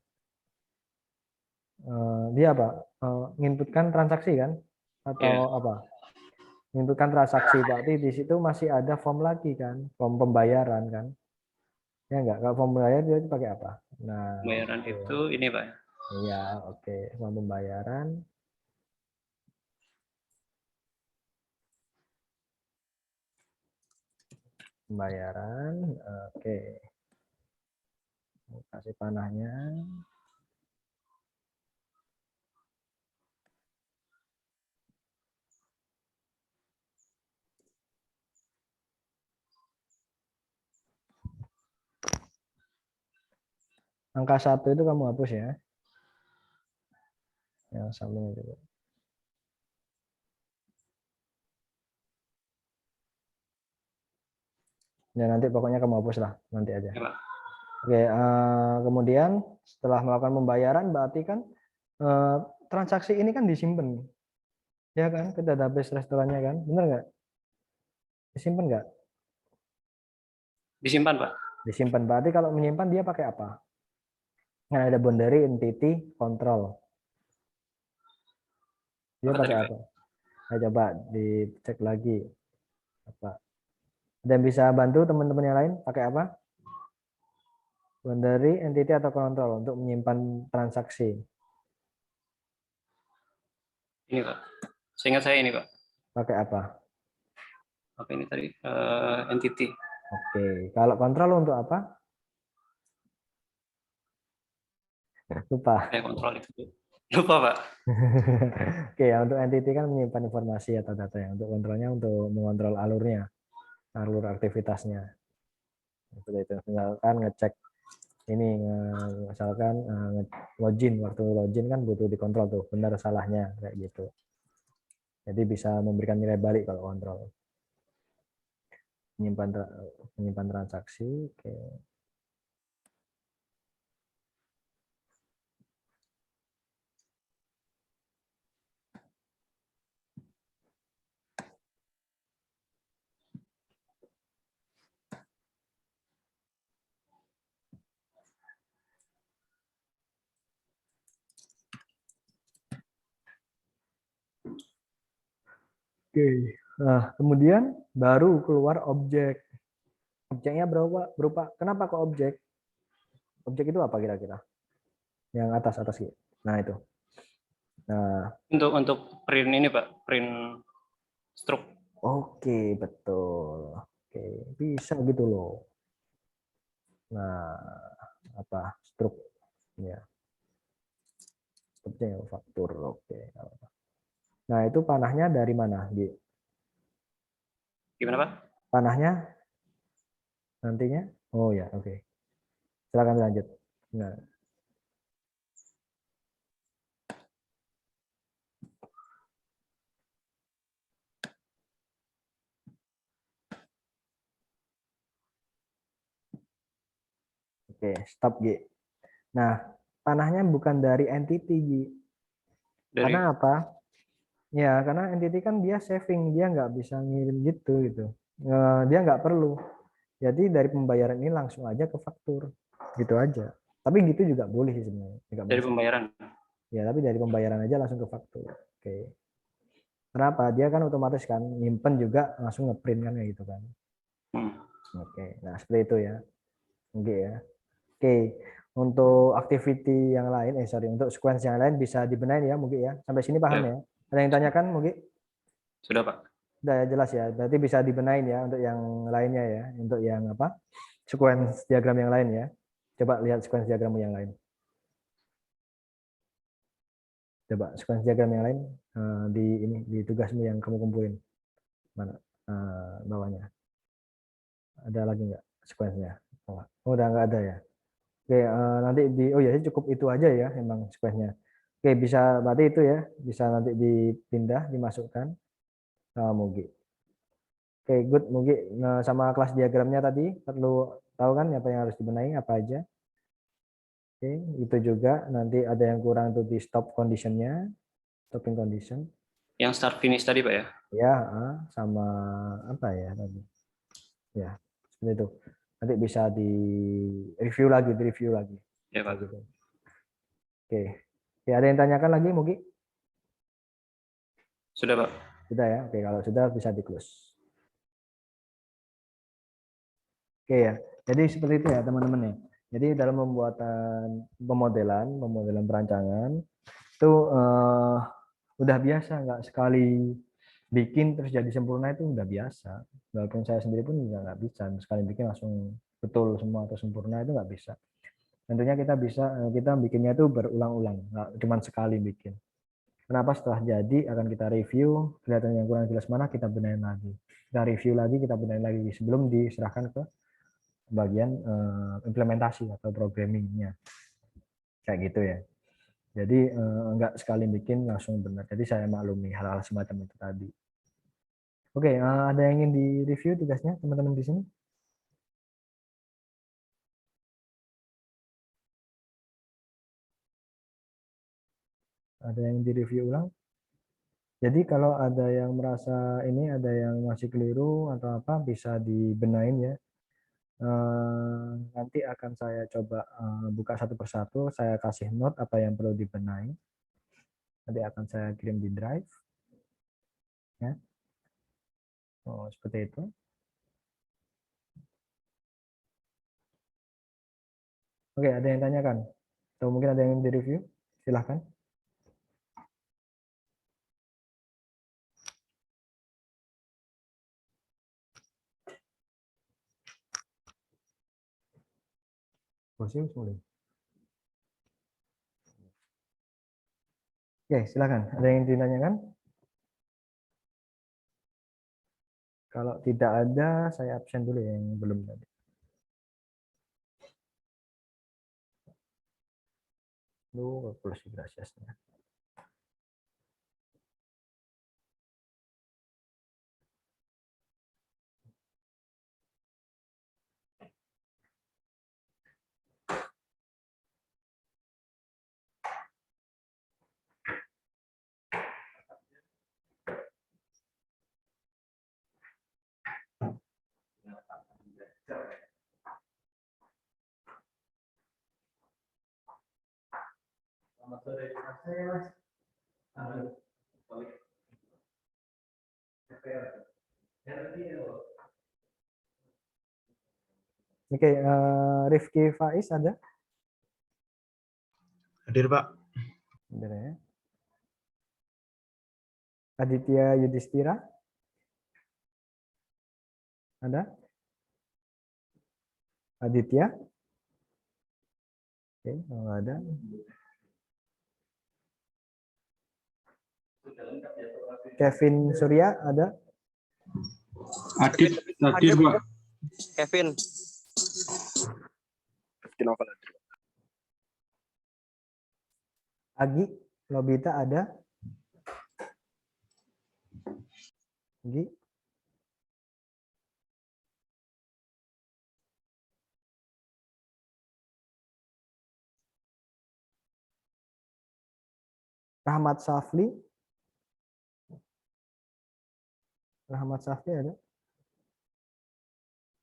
Dia apa? Menginputkan transaksi kan? Atau apa? Menginputkan transaksi berarti di situ masih ada form lagi kan? Form pembayaran kan? Ya enggak? Kalau form pembayaran dia pakai apa? Nah, Pembayaran oke. itu ini Pak. Iya, oke. Form pembayaran. Pembayaran, oke. Kasih panahnya. Angka 1 itu kamu hapus ya. Yang samping itu. Ya nanti pokoknya kamu hapus lah nanti aja. Ya, Pak. Oke, kemudian setelah melakukan pembayaran berarti kan transaksi ini kan disimpan, ya kan, ke database restorannya kan, bener nggak? Disimpan nggak? Disimpan Pak. Disimpan. Berarti kalau menyimpan dia pakai apa? Nah, ada boundary entity control. Dia Apa pakai tadi, Pak? apa? Nah, coba dicek lagi. Apa? Ada yang bisa bantu teman-teman yang lain pakai apa? Boundary entity atau control untuk menyimpan transaksi. Ini Pak. Seingat saya ini Pak. Pakai apa? Apa ini tadi? Entity. Oke. Kalau kontrol untuk apa? Lupa. Kontrol itu. Lupa Pak. Oke, ya untuk entity kan menyimpan informasi atau data yang untuk kontrolnya untuk mengontrol alurnya, alur aktivitasnya. Seperti itu. Misalkan ngecek ini, misalkan login, waktu login kan butuh dikontrol tuh, benar salahnya kayak gitu. Jadi bisa memberikan nilai balik kalau kontrol. Menyimpan transaksi. Oke. Oke. Nah, kemudian baru keluar objek. Objeknya berupa kenapa kok objek? Objek itu apa kira-kira? Yang atas gitu. Nah, itu. Nah, Untuk print ini Pak, print struk. oke, betul. Oke, bisa gitu loh. Nah, apa? Struk ya. Struknya faktur. Oke. Nah, itu panahnya dari mana, Gi? Gimana Pak? Panahnya nantinya? Oh ya, oke. Silakan lanjut. Nah, oke, stop Gi. Nah, panahnya bukan dari entity Gi. Dari Karena apa? Ya, karena entity kan dia saving, dia nggak bisa ngirim gitu. Dia nggak perlu. Jadi dari pembayaran ini langsung aja ke faktur, gitu aja. Tapi gitu juga boleh sih sebenarnya. Nggak dari masalah. pembayaran. Ya, tapi dari pembayaran aja langsung ke faktur. Oke. Kenapa? Dia kan otomatis kan nyimpen juga langsung ngeprint kan kayak gitu kan. Hmm. Oke. Nah, seperti itu ya. Oke ya. Oke. Untuk activity yang lain, sorry, untuk sequence yang lain bisa dibenahin ya, mungkin ya. Sampai sini paham ya? Ada yang tanyakan mungkin? Sudah Pak. Udah ya, jelas ya. Berarti bisa dibenahin ya untuk yang lainnya ya. Untuk yang apa? Sequence diagram yang lain ya. Coba lihat sequence diagram yang lain. Coba sequence diagram yang lain di tugasmu yang kamu kumpulin. Mana bawahnya? Ada lagi nggak sequence-nya? Oh, udah nggak ada ya. Oke, nanti oh ya cukup itu aja ya emang sequence-nya. Oke, bisa berarti itu ya, bisa nanti dipindah, dimasukkan sama Mugi. Oke, good Mugi. Nah, sama kelas diagramnya tadi perlu tahu kan apa yang harus dibenahi apa aja. Oke, itu juga nanti ada yang kurang tuh di stop condition-nya, stopping condition. Yang start finish tadi Pak ya? Ya, sama apa ya tadi? Ya, seperti itu. Nanti bisa di-review lagi. Ya Pak. Gitu. Oke. Oke, ada yang tanyakan lagi Mugi? Sudah Pak. Sudah ya. Oke, kalau sudah bisa di-close. Oke ya. Jadi seperti itu ya teman-teman ya. Jadi dalam pembuatan pemodelan perancangan itu udah biasa, nggak sekali bikin terus jadi sempurna itu udah biasa. Walaupun saya sendiri pun juga nggak bisa sekali bikin langsung betul semua atau sempurna itu nggak bisa. Tentunya kita bikinnya itu berulang-ulang, nggak cuma sekali bikin. Kenapa setelah jadi akan kita review, kelihatan yang kurang jelas mana kita benahin lagi. Kita review lagi, kita benahin lagi sebelum diserahkan ke bagian implementasi atau programmingnya. Kayak gitu ya. Jadi enggak sekali bikin langsung benar. Jadi saya maklumi hal-hal semacam itu tadi. Oke, ada yang ingin di-review tugasnya teman-teman di sini? Ada yang di-review ulang? Jadi kalau ada yang merasa ini ada yang masih keliru atau apa bisa dibenahin ya. Nanti akan saya coba buka satu persatu, saya kasih note apa yang perlu dibenahi. Nanti akan saya kirim di Drive. Ya. Oh, seperti itu. Oke, ada yang tanyakan? Atau mungkin ada yang di review? Silahkan. Bosnya wis mulai. Oke, silakan. Ada yang ditanyakan? Kalau tidak ada, saya absen dulu ya yang belum tadi. Lu plus graciasnya. Selamat sore, Mas. Oke, Rifki Faiz ada? Hadir, Pak. Ada ya. Aditya Yudhistira? Ada? Aditya? Oke, kalau ada. Kevin Surya ada? Adit, hadir Pak. Kevin. Agi, Lobita ada? Agi? Rahmat Safli? Rahmat Safli ada?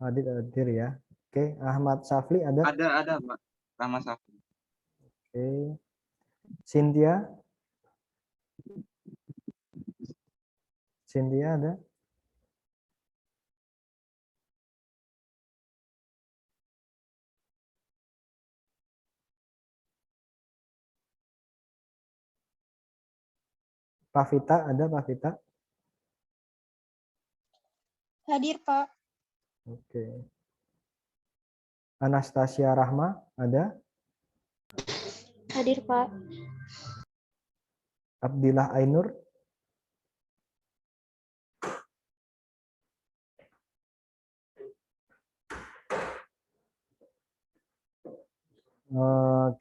Hadir ya. Oke, Ahmad Safli ada? Ada, Pak. Rahmat Safli. Oke. Cynthia? Cynthia ada? Pavita ada, Pavita? Hadir, Pak. Oke. Anastasia Rahma ada? Hadir, Pak. Abdillah Ainur?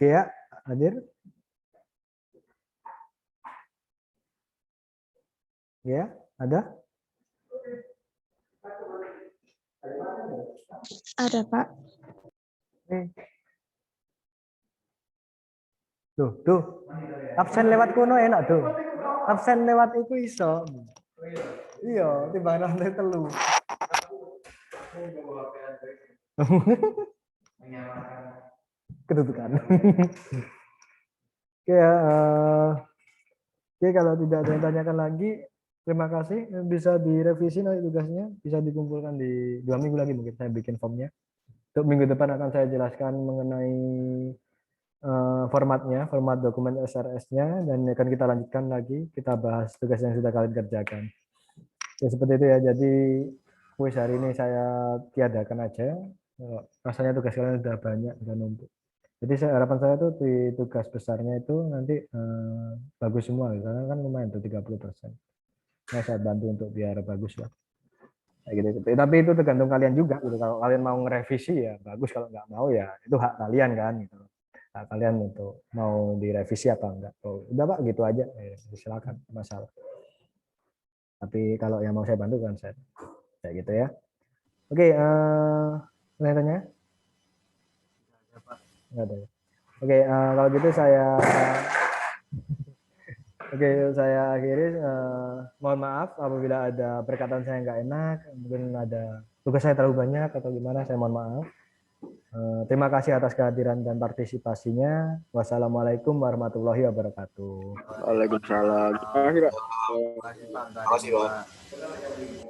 Kia hadir? Ya, ada? Ada, Pak. Tuh. Absen lewat kuno enak tuh. Absen lewat itu iso. Iya, timbang nanti telu. Kedudukan. Oke, oke, kalau tidak ada yang tanyakan lagi, terima kasih. Bisa direvisi nanti tugasnya, bisa dikumpulkan di 2 minggu lagi mungkin saya bikin formnya. Untuk minggu depan akan saya jelaskan mengenai formatnya, format dokumen SRS-nya, dan akan kita lanjutkan lagi, kita bahas tugas yang sudah kalian kerjakan. Ya seperti itu ya, jadi kuis hari ini saya tiadakan aja, rasanya tugas kalian sudah banyak dan numpuk. Jadi harapan saya tuh di tugas besarnya itu nanti bagus semua, karena kan lumayan tuh 30%. Nah, saya bantu untuk biar bagus lah. Gitu. Tapi itu tergantung kalian juga. Gitu. Kalau kalian mau ngerevisi ya bagus, kalau nggak mau ya itu hak kalian kan. Gitu. Nah, kalian untuk mau direvisi apa enggak? Oh, udah Pak, gitu aja. Silakan, masalah. Tapi kalau yang mau saya bantu kan saya kayak gitu ya. Oke, tanya? Nggak ada. Oke, kalau gitu saya akhiri. Mohon maaf apabila ada perkataan saya nggak enak, mungkin ada tugas saya terlalu banyak atau gimana, saya mohon maaf. Terima kasih atas kehadiran dan partisipasinya. Wassalamualaikum warahmatullahi wabarakatuh. Waalaikumsalam. Terima kasih, Pak. Terima kasih, Pak.